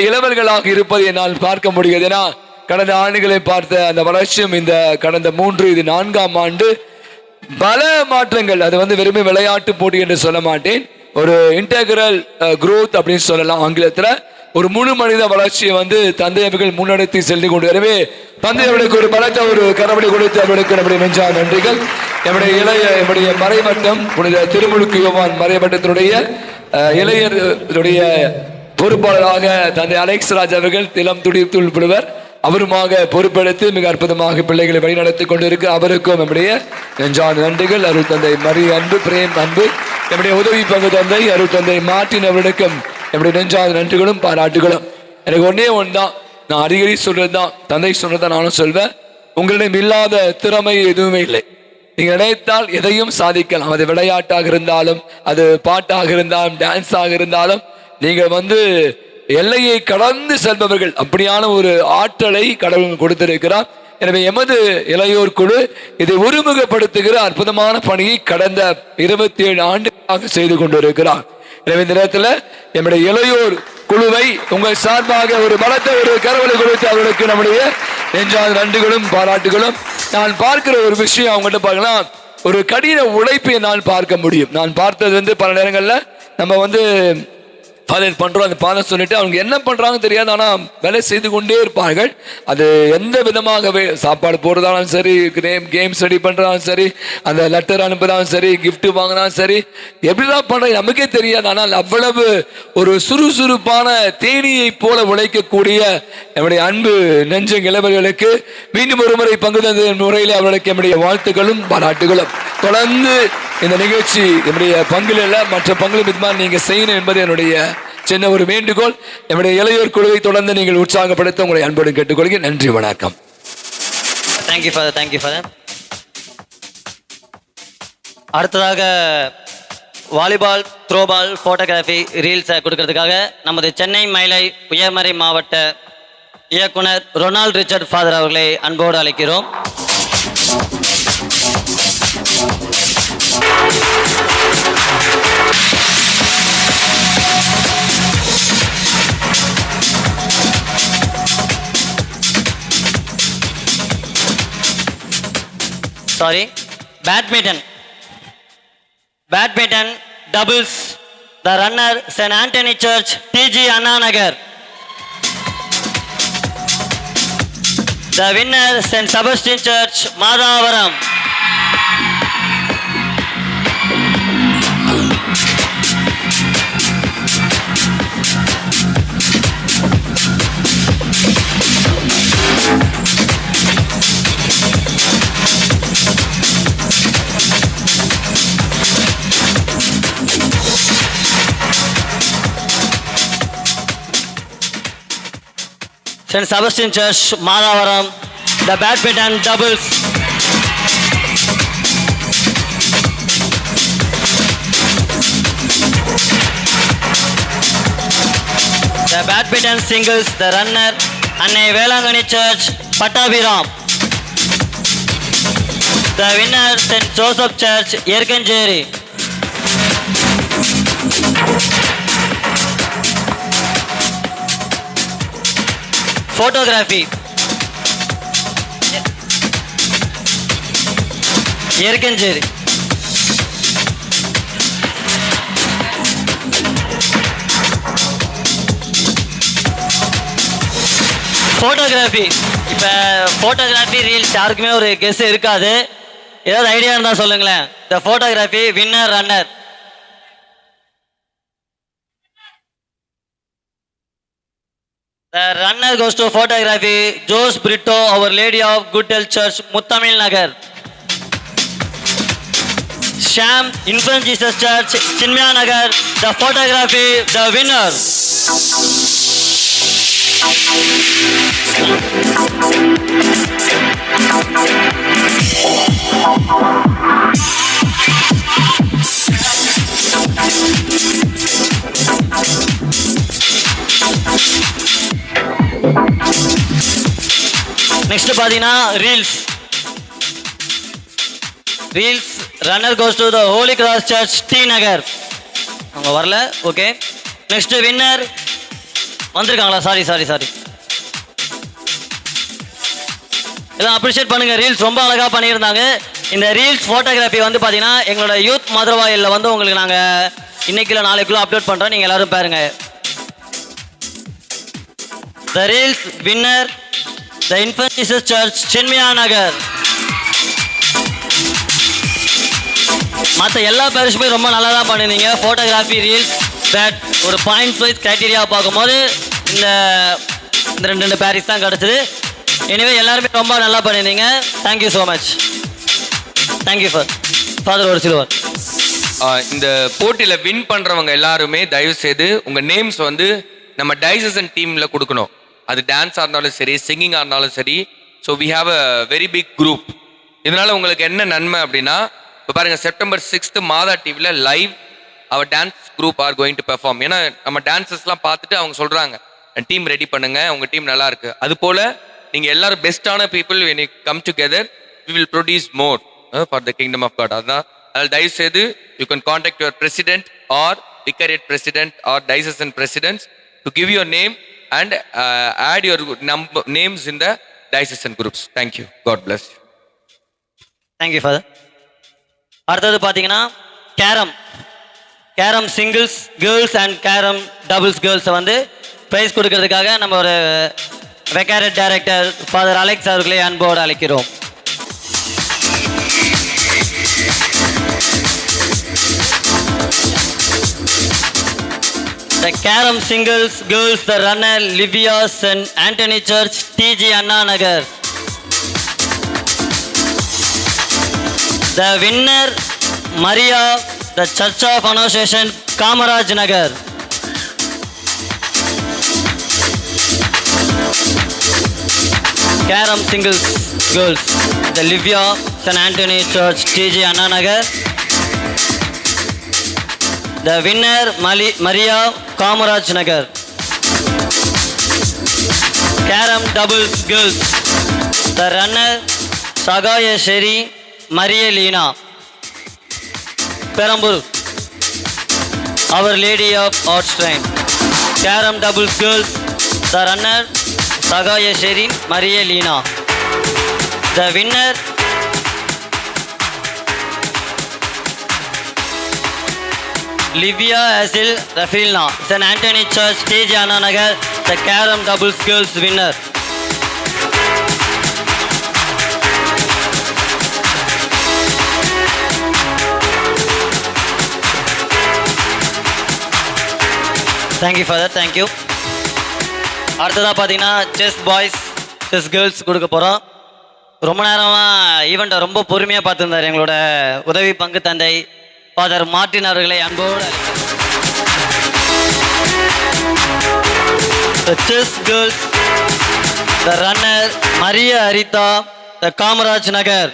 இளவர்களாக இருப்பதை என்னால் பார்க்க முடிகிறது. ஏன்னா கடந்த ஆண்டுகளை பார்த்த அந்த வளர்ச்சியும் இந்த கடந்த 3 இது 4ஆம் ஆண்டு பல மாற்றங்கள். அது வெறுமே விளையாட்டு போட்டி என்று சொல்ல மாட்டேன், ஒரு இன்டெகிரல் growth அப்படின்னு சொல்லலாம் ஆங்கிலத்துல. ஒரு முழு மனித வளர்ச்சியை தந்தை அவர்கள் முன்னெடுத்து சென்று கொண்டு வரவே தந்தை அவர்களுக்கு ஒரு பலத்த ஒரு கரவழி கொடுத்து அவர்களுக்கு நம்முடைய நெஞ்சார் நன்றிகள். நம்முடைய மறைமட்டம் புனித திருமுழுக்கு யோவான் மறைமட்டத்தினுடைய இளையருடைய பொறுப்பாளராக தந்தை அலெக்ஸ் ராஜ் அவர்கள் திலம் துடித்துள் புலவர் அவருமாக பொறுப்பெடுத்து மிக அற்புதமாக பிள்ளைகளை வழிநடத்தி கொண்டிருக்க அவருக்கும் நம்முடைய நெஞ்சார் நன்றிகள். அருள் தந்தை மரி அன்பு பிரேம் அன்பு நம்முடைய உதவி பங்கு தந்தை அருள் தந்தை மார்ட்டின் அவர்களுக்கும் நம்முடைய நெஞ்சார் நன்றிகளும் பாராட்டுகளும். எனக்கு ஒன்னே ஒன்றுதான், நான் அடிக்கடி சொல்றதுதான், தந்தை சொன்னதான் நானும் சொல்வேன், உங்களிடம் இல்லாத திறமை எதுவுமே இல்லை. நீங்கள் நினைத்தால் எதையும் சாதிக்கலாம். அது விளையாட்டாக இருந்தாலும், அது பாட்டாக இருந்தாலும், டான்ஸாக இருந்தாலும், நீங்கள் வந்து எல்லையை கடந்து செல்பவர்கள். அப்படியான ஒரு ஆற்றலை கடவுள் கொடுத்திருக்கிறார். எனவே எமது இளையோர் குழு இதை ஒருமுகப்படுத்துகிற அற்புதமான பணியை கடந்த 27 ஆண்டுகளாக செய்து கொண்டிருக்கிறார். எனவே இந்த நேரத்தில் நம்முடைய இளையோர் குழுவை உங்கள் சார்பாக ஒரு பலத்த ஒரு கரவலை கொடுத்து அவர்களுக்கு நம்முடைய நெஞ்சார்ந்த நன்றிகளும் பாராட்டுகளும். நான் பார்க்கிற ஒரு விஷயம் அவங்ககிட்ட பார்க்கலாம், ஒரு கடின உழைப்பை நான் பார்க்க முடியும். நான் பார்த்தது வந்து பல நேரங்களில் நம்ம வந்து ஃபாதர் பண்ணுறோம், அந்த பாதம் சொல்லிட்டு அவங்க என்ன பண்ணுறாங்க தெரியாது, ஆனால் வேலை செய்து கொண்டே இருப்பார்கள். அது எந்த விதமாகவே சாப்பாடு போடுறதாலும் சரி, கேம் ஸ்டடி பண்ணுறதாலும் சரி, அந்த லெட்டர் அனுப்புறதாலும் சரி, கிஃப்ட் வாங்கினாலும் சரி, எப்படிதான் பண்ணுறது நமக்கே தெரியாது. ஆனால் அவ்வளவு ஒரு சுறுசுறுப்பான தேனியை போல உழைக்கக்கூடிய நம்முடைய அன்பு நெஞ்ச இளவர்களுக்கு மீண்டும் ஒரு முறை பங்கு தந்த முறையில் அவர்களுக்கு நம்முடைய வாழ்த்துக்களும் பாராட்டுகளும். தொடர்ந்து இந்த நிகழ்ச்சி நம்முடைய பங்கில் அல்ல, மற்ற பங்குகளும் இதுமாதிரி நீங்கள் செய்யணும் என்பது என்னுடைய சின்ன ஒரு வேண்டுகோள். நம்முடைய இளையோர் குழுவை தொடர்ந்து நீங்கள் உற்சாகப்படுத்த உங்களை அன்போடு கேட்டுக்கொள்கிறேன். நன்றி, வணக்கம். Thank you father, thank you father. அடுத்ததாக வாலிபால், த்ரோபால், ஃபோட்டோகிராஃபி, ரீல்ஸை கொடுக்கறதுக்காக நமது சென்னை மயிலை உயர்மறை மாவட்ட இயக்குனர் ரொனால்ட் ரிச்சர்ட் ஃபாதர் அவர்களை அன்போடு அழைக்கிறோம். Badminton doubles, the runner St. Anthony Church, TG Anna Nagar. The winner St. Sebastian Church, Madhavaram. St. Sebastian Church, Madhavaram, the badminton doubles. The badminton singles, the runner, Annai Velangani Church, Pattabiram. The winner, St. Joseph Church, Yerkanjeri. Photography, Yerkanjeri. Photography. இப்போ photography reels யாருக்குமே ஒரு guess இருக்காது. ஏதாவது idea இருந்தால் சொல்லுங்களேன். இந்த photography winner runner. The runner goes to photography, Jose Brito, Our Lady of Good Health Church, Muttamil Nagar. Sham, Infant Jesus Church, Chinmaya Nagar, the photography, the winner. Next பாத்தீங்கன்னா reels. Reels runner goes to the holy cross church, T Nagar. அவங்க வரல, okay. Next winner வந்திருக்காங்களா? Sorry எல்லாம் appreciate பண்ணுங்க. Reels ரொம்ப அழகாக பண்ணியிருந்தாங்க. இந்த ரீல்ஸ் ஃபோட்டோகிராஃபி வந்து பார்த்தீங்கன்னா எங்களோட யூத் மதுரவாயிலில் வந்து உங்களுக்கு நாங்கள் இன்னைக்குள்ள நாளைக்குள்ள அப்லோட் பண்ணுறோம். நீங்கள் எல்லாரும் பாருங்க. The reels winner the infant Jesus church, Chinmaya Nagar. மற்ற எல்லா பேரிஸுமே ரொம்ப நல்லா தான் பண்ணியிருந்தீங்க. ஃபோட்டோகிராஃபி, ரீல்ஸ், பேட் ஒரு பாயிண்ட்ஸ் வைஸ் க்ரைட்டீரியா பார்க்கும்போது இந்த ரெண்டு பேரிஸ் தான் கிடச்சிது. எனிவே எல்லாருமே ரொம்ப நல்லா பண்ணியிருந்தீங்க. Thank you so much. Thank you father. ஒரு சிலுவர். இந்த போட்டியில் வின் பண்ணுறவங்க எல்லாருமே தயவு செய்து உங்கள் நேம்ஸ் வந்து நம்ம டைசன் டீமில் கொடுக்கணும். அது டான்ஸாக இருந்தாலும் சரி, சிங்கிங்காக இருந்தாலும் சரி. So we have a very big group. இதனால உங்களுக்கு என்ன நன்மை அப்படின்னா, இப்போ பாருங்க செப்டம்பர் 6 மாதா டிவியில் live our dance group are going to perform. ஏன்னா நம்ம டான்சஸ்லாம் பார்த்துட்டு அவங்க சொல்கிறாங்க டீம் ரெடி பண்ணுங்க, உங்கள் டீம் நல்லா இருக்கு. அது போல் நீங்கள் எல்லாரும் பெஸ்ட்டான people when you come together we will produce more for the kingdom of God. அதுதான் அதில் தயவு செய்து you can contact your president or vicariate president or diocesan presidents to give your name and add your names in the diocesan groups. Thank you. God bless you. Thank you father. அடுத்தது பார்த்தீங்கன்னா carrom singles girls and carrom doubles கேர்ள்ஸை வந்து prize கொடுக்கறதுக்காக நம்ம ஒரு வெக்காரட் director father Alex அவர்களை அன்போடு அழைக்கிறோம். The Carom Singles Girls, the runner Livia St. Anthony Church, TG Anna Nagar. The winner Maria, the Church of Annunciation, Kamaraj Nagar. Carom Singles Girls, the Livia St. Anthony Church, TG Anna Nagar. The winner Maria, Kamaraj Nagar. Carom Doubles Girls, the runner Sagaya Sheri, Maria Lina, Perambur, Our Lady of Outstrain. Carom Doubles Girls, the runner Sagaya Sheri, Maria Lina. The winner Livia Asil Rafilna, St. Anthony Church, TG Anna Nagar, the Carom Doubles Girls winner. Thank you Father, thank you. அடுத்ததாக பார்த்தீங்கன்னா chess boys chess girls கொடுக்க போகிறோம். ரொம்ப நேரமாக ஈவெண்ட்டை ரொம்ப பொறுமையாக பார்த்துருந்தார் எங்களோட உதவி பங்கு தந்தை ஃபாதர் மார்ட்டின் அவர்களை அன்போடு The chess girls, the runner Maria Arita, the Kamaraj Nagar.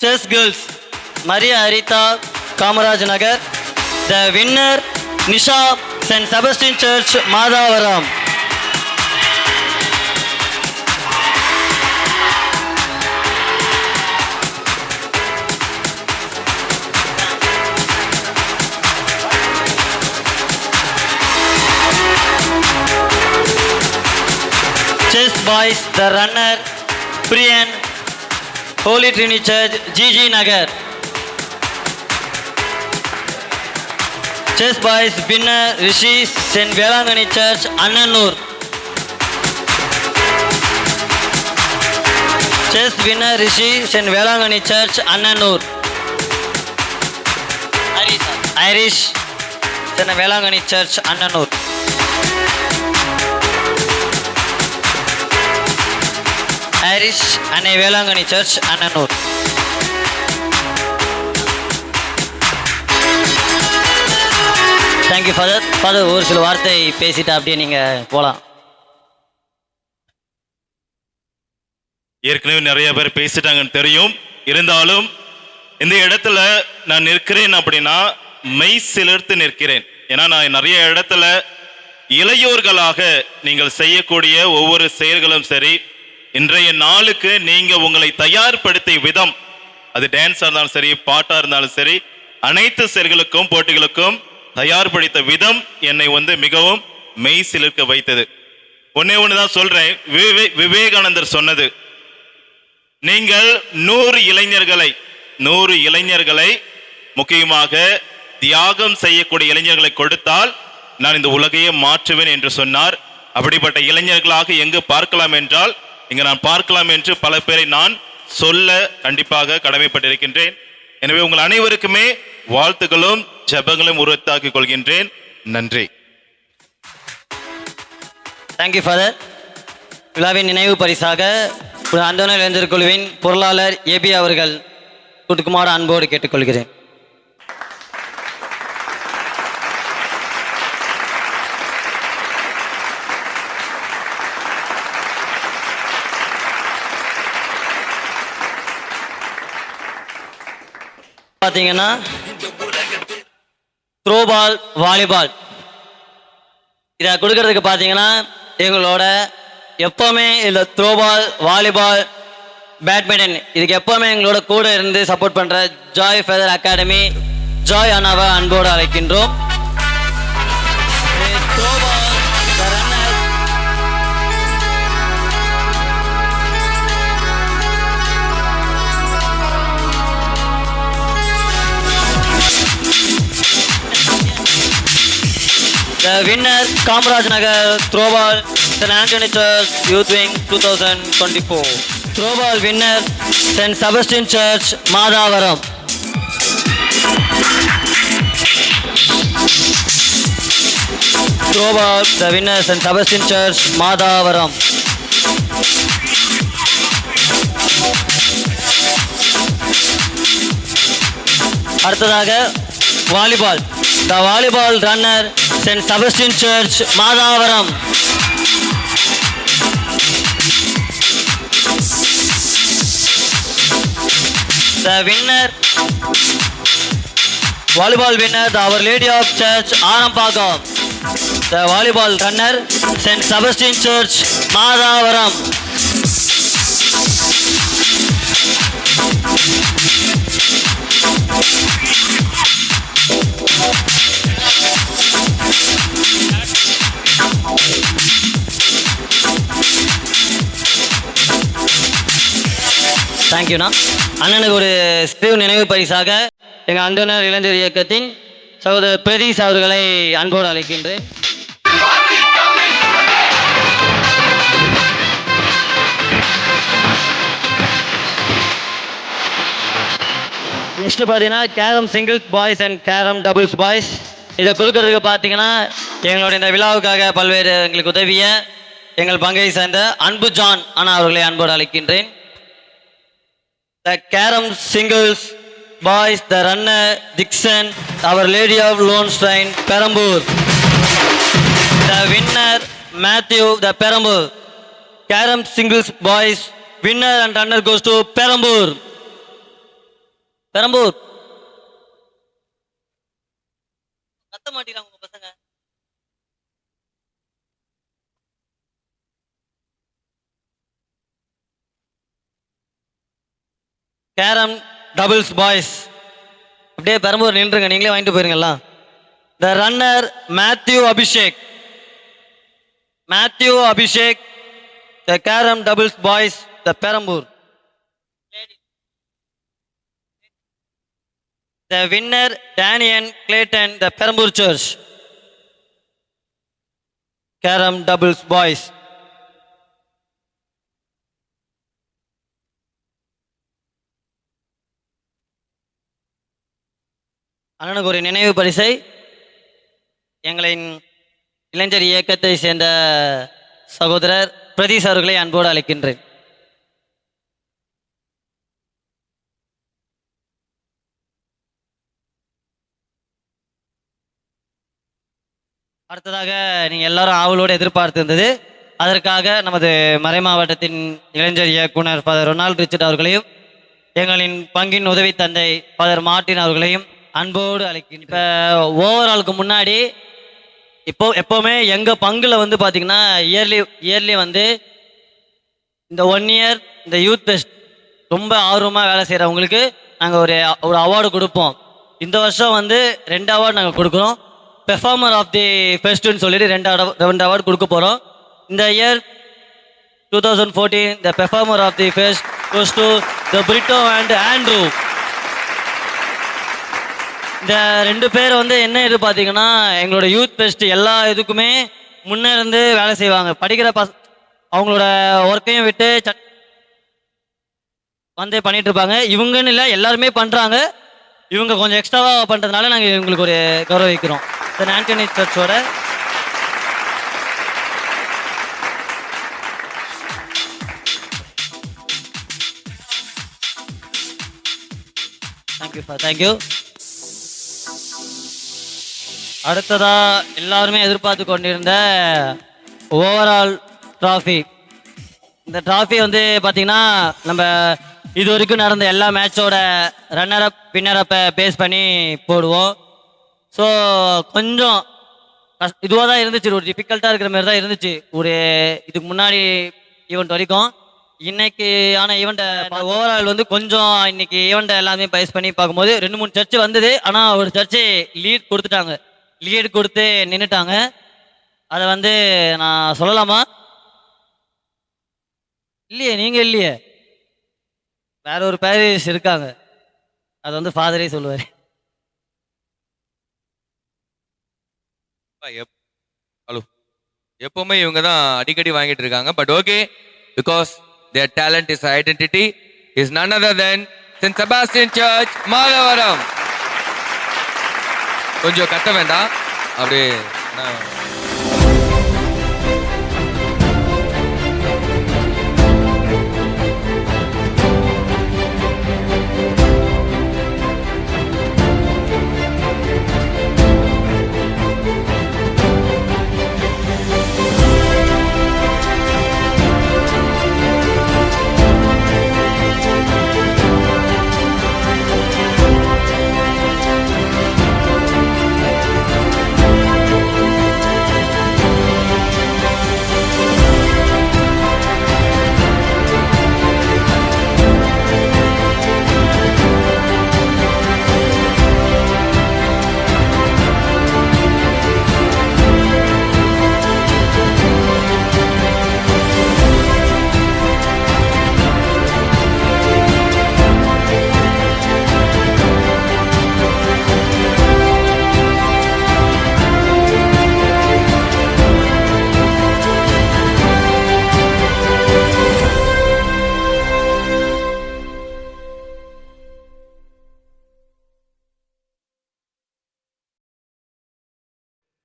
Chess girls Maria Arita, Kamaraj Nagar. The winner Nisha, St. Sebastian Church, Madhavaram. Chess boys, the runner Priyan, Holy Trinity Church, GG Nagar. Chess boys winner Rishi, St. Velangani Church, Annanur. Chess winner Rishi, St. Velangani Church, Annanur. Irish, St. Velangani Church, Annanur. Irish and Velangani Church, Annanur. Thank you Father. Father ஒரு சில வார்த்தை பேசிட்டு அப்படியே நீங்கள் போகலாம். ஏற்கனவே நிறைய பேர் பேசிட்டாங்கன்னு தெரியும். இருந்தாலும் இந்த இடத்துல நான் நிற்கிறேன் அப்படின்னா மெய் சிலிர்த்து நிற்கிறேன். ஏன்னா நான் நிறைய இடத்துல இளையோர்களாக நீங்கள் செய்யக்கூடிய ஒவ்வொரு செயல்களும் சரி, இன்றைய நாளுக்கு நீங்க உங்களை தயார்படுத்திய விதம், அது டான்ஸா இருந்தாலும் சரி, பாட்டா இருந்தாலும் சரி, அனைத்து செயல்களுக்கும் போட்டிகளுக்கும் தயார்படுத்த விதம் என்னை மிகவும் மெய் சிலிர்க்க வைத்தது. ஒன்னே ஒண்ணுதான் சொல்றேன். விவேகானந்தர் சொன்னது, நீங்கள் 100 இளைஞர்களை முக்கியமாக தியாகம் செய்யக்கூடிய இளைஞர்களை கொடுத்தால் நான் இந்த உலகையே மாற்றுவேன் என்று சொன்னார். அப்படிப்பட்ட இளைஞர்களாக எங்கு பார்க்கலாம் என்றால் இங்க நான் பார்க்கலாம் என்று பல பேரை நான் சொல்ல கண்டிப்பாக கடமைப்பட்டிருக்கின்றேன். எனவே உங்கள் அனைவருக்குமே வாழ்த்துக்களும் ஜெபங்களும் உருவாக்கிக் கொள்கின்றேன். நன்றி. Thank you father. விழாவின் நினைவு பரிசாக அந்தோனியார் இளைஞர் குழுவின் பொருளாளர் ஏபி அவர்கள் கொடுக்குமாறு அன்போடு கேட்டுக்கொள்கிறேன். பார்த்தீங்கன்னா த்ரோ பால், வாலிபால் இதை கொடுக்கறதுக்கு பார்த்தீங்கன்னா எங்களோட எப்போவுமே இந்த த்ரோ பால், வாலிபால், பேட்மிண்டன் இதுக்கு எப்போவுமே எங்களோட கூட இருந்து சப்போர்ட் பண்ணுற ஜாய் ஃபெதர் அகாடமி ஜாய் அண்ணாவை அன்போடு அழைக்கின்றோம். The winner, Kamraj Nagar Throwball, St. Anthony Church Youth Wing 2024. Throwball winner, St. Sebastian Church, Madavaram. Throwball, the winner, St. Sebastian Church, Madavaram. அடுத்ததாக volleyball. The volleyball runner, St. Sebastian Church, Madavaram. The winner, volleyball winner, the Our Lady of Church, Arampagam. The volleyball runner, St. Sebastian Church, Madavaram. தேங்க்யூண்ணா. அண்ணனுக்கு ஒரு சிறு நினைவு பரிசாக எங்கள் அந்தனர் இளைஞர் இயக்கத்தின் சகோதரர் பிரதீஷ் அவர்களை அன்போடு அழைக்கின்றேன். நெக்ஸ்ட் பார்த்தீங்கன்னா carrom singles boys and carrom doubles boys இதை கொடுக்கறதுக்கு பார்த்தீங்கன்னா எங்களோட இந்த விழாவுக்காக பல்வேறு எங்களுக்கு உதவிய எங்கள் பங்கை சேர்ந்த அன்பு ஜான் அண்ணா அவர்களை அன்போடு அழைக்கின்றேன். The carom singles boys, the runner Dixon, Our Lady of Lone Shrine, Perambur. The winner Matthew, the Perambur. Carom singles boys, winner and runner goes to Perambur. Perambur. கத்த மாட்டீங்க உங்க பசங்க. கேரம் டபுள்ஸ் பாய்ஸ் அப்படியே பெரம்பூர் நின்றுங்க, நீங்களே வாங்கிட்டு போயிருங்கலாம். The runner Matthew Abhishek. Matthew Abhishek, the carrom doubles boys, the Perambur. The winner Daniel Clayton, the Perambur church. Carrom doubles boys. அண்ணனுக்கு ஒரு நினைவு பரிசை எங்களின் இளைஞர் இயக்கத்தை சேர்ந்த சகோதரர் பிரதீஷ் அவர்களை அன்போடு அழைக்கின்றேன். அடுத்ததாக நீங்கள் எல்லாரும் ஆவலோடு எதிர்பார்த்திருந்தது, அதற்காக நமது மறை மாவட்டத்தின் இளைஞர் இயக்குனர் ஃபாதர் ரொனால்ட் ரிச்சர்ட் அவர்களையும் எங்களின் பங்கின் உதவி தந்தை ஃபாதர் மார்ட்டின் அவர்களையும் அன்போடு அழைக்கிறேன். இப்போ ஓவராலுக்கு முன்னாடி எப்போவுமே எங்கள் பங்கில் வந்து பார்த்திங்கன்னா இயர்லி வந்து இந்த 1 இயர் இந்த யூத் ஃபெஸ்ட் ரொம்ப ஆர்வமாக வேலை செய்கிறவங்களுக்கு நாங்கள் ஒரு அவார்டு கொடுப்போம். இந்த வருஷம் வந்து 2 அவார்டு நாங்கள் கொடுக்குறோம். பெர்ஃபார்மர் ஆஃப் தி ஃபெஸ்ட்டுன்னு சொல்லிட்டு 2 அவார்டு கொடுக்க போகிறோம். இந்த year 2014 the performer of the fest goes to the Britto and Andrew. இந்த 2 பேர் வந்து என்ன இது பார்த்தீங்கன்னா எங்களோட யூத் ஃபெஸ்ட் எல்லா இதுக்குமே முன்னே இருந்து வேலை செய்வாங்க. படிக்கிற அவங்களோட ஒர்க்கையும் விட்டு வந்து பண்ணிட்டு இருப்பாங்க. இவங்கன்னு இல்லை, எல்லாருமே பண்ணுறாங்க. இவங்க கொஞ்சம் எக்ஸ்ட்ராவாக பண்ணுறதுனால நாங்கள் இவங்களுக்கு ஒரு கௌரவிக்கிறோம். சென்ட் ஆண்டனி சர்ச்சோட தேங்க்யூ சார், தேங்க்யூ. அடுத்ததா எல்லாருமே எதிர்பார்த்து கொண்டிருந்த ஓவரால் ட்ராஃபி. இந்த ட்ராஃபி வந்து பார்த்தீங்கன்னா நம்ம இது வரைக்கும் நடந்த எல்லா மேட்சோட ரன்னரப் வின்னரப்பை பேஸ் பண்ணி போடுவோம். ஸோ கொஞ்சம் இதுவாக தான் இருந்துச்சு, ஒரு டிஃபிகல்ட்டாக இருக்கிற மாதிரி தான் இருந்துச்சு ஒரு இதுக்கு முன்னாடி ஈவெண்ட் வரைக்கும். இன்னைக்கு ஆன ஈவெண்ட்டை ஓவரால் வந்து கொஞ்சம் இன்னைக்கு ஈவெண்ட்டை எல்லாமே பேஸ் பண்ணி பார்க்கும்போது 2-3 சர்ச்சு வந்தது. ஆனால் ஒரு சர்ச்சு லீட் கொடுத்துட்டாங்க, லீட் கொடுத்து நின்றுட்டாங்க. அதை வந்து நான் சொல்லலாமா? இல்லையே, நீங்கள் இல்லையே, வேற ஒரு பேரிஸ் இருக்காங்க, அது வந்து ஃபாதரே சொல்லுவார். ஹலோ, எப்பவுமே இவங்க தான் அடிக்கடி வாங்கிட்டு இருக்காங்க. But okay, because their talent is identity is none other than St. Sebastian Church, Madhavaram. கொஞ்சம் கத்த வேண்டாம், அப்படியே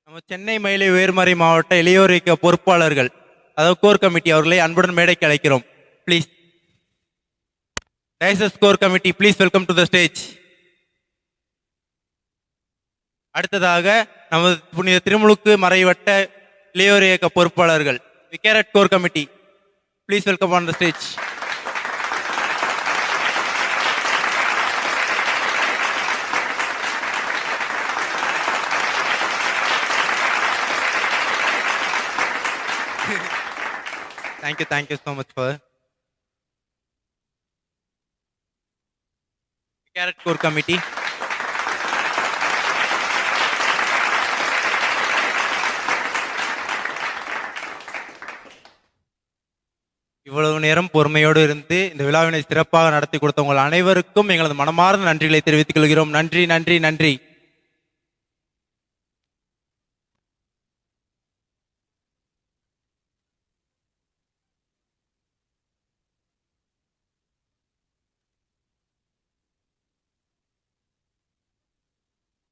நம்ம சென்னை மயிலை உயர்மறை மாவட்ட இளையோர் இயக்க பொறுப்பாளர்கள், அதாவது கோர் கமிட்டி அவர்களை அன்புடன் மேடைக்கு அழைக்கிறோம். Please diocese core committee, please welcome to the stage. அடுத்ததாக நமது புனித திருமுழுக்கு மறைவட்ட இளையோர் இயக்க பொறுப்பாளர்கள் vicariate core committee, please welcome on the stage. Thank you so much for Carrot Core Committee. இவ்வளவு நேரம் பொறுமையோடு இருந்து இந்த விழாவினை சிறப்பாக நடத்தி கொடுத்த உங்கள் அனைவருக்கும் எங்களது மனமார்ந்த நன்றிகளை தெரிவித்துக் கொள்கிறோம். நன்றி நன்றி நன்றி.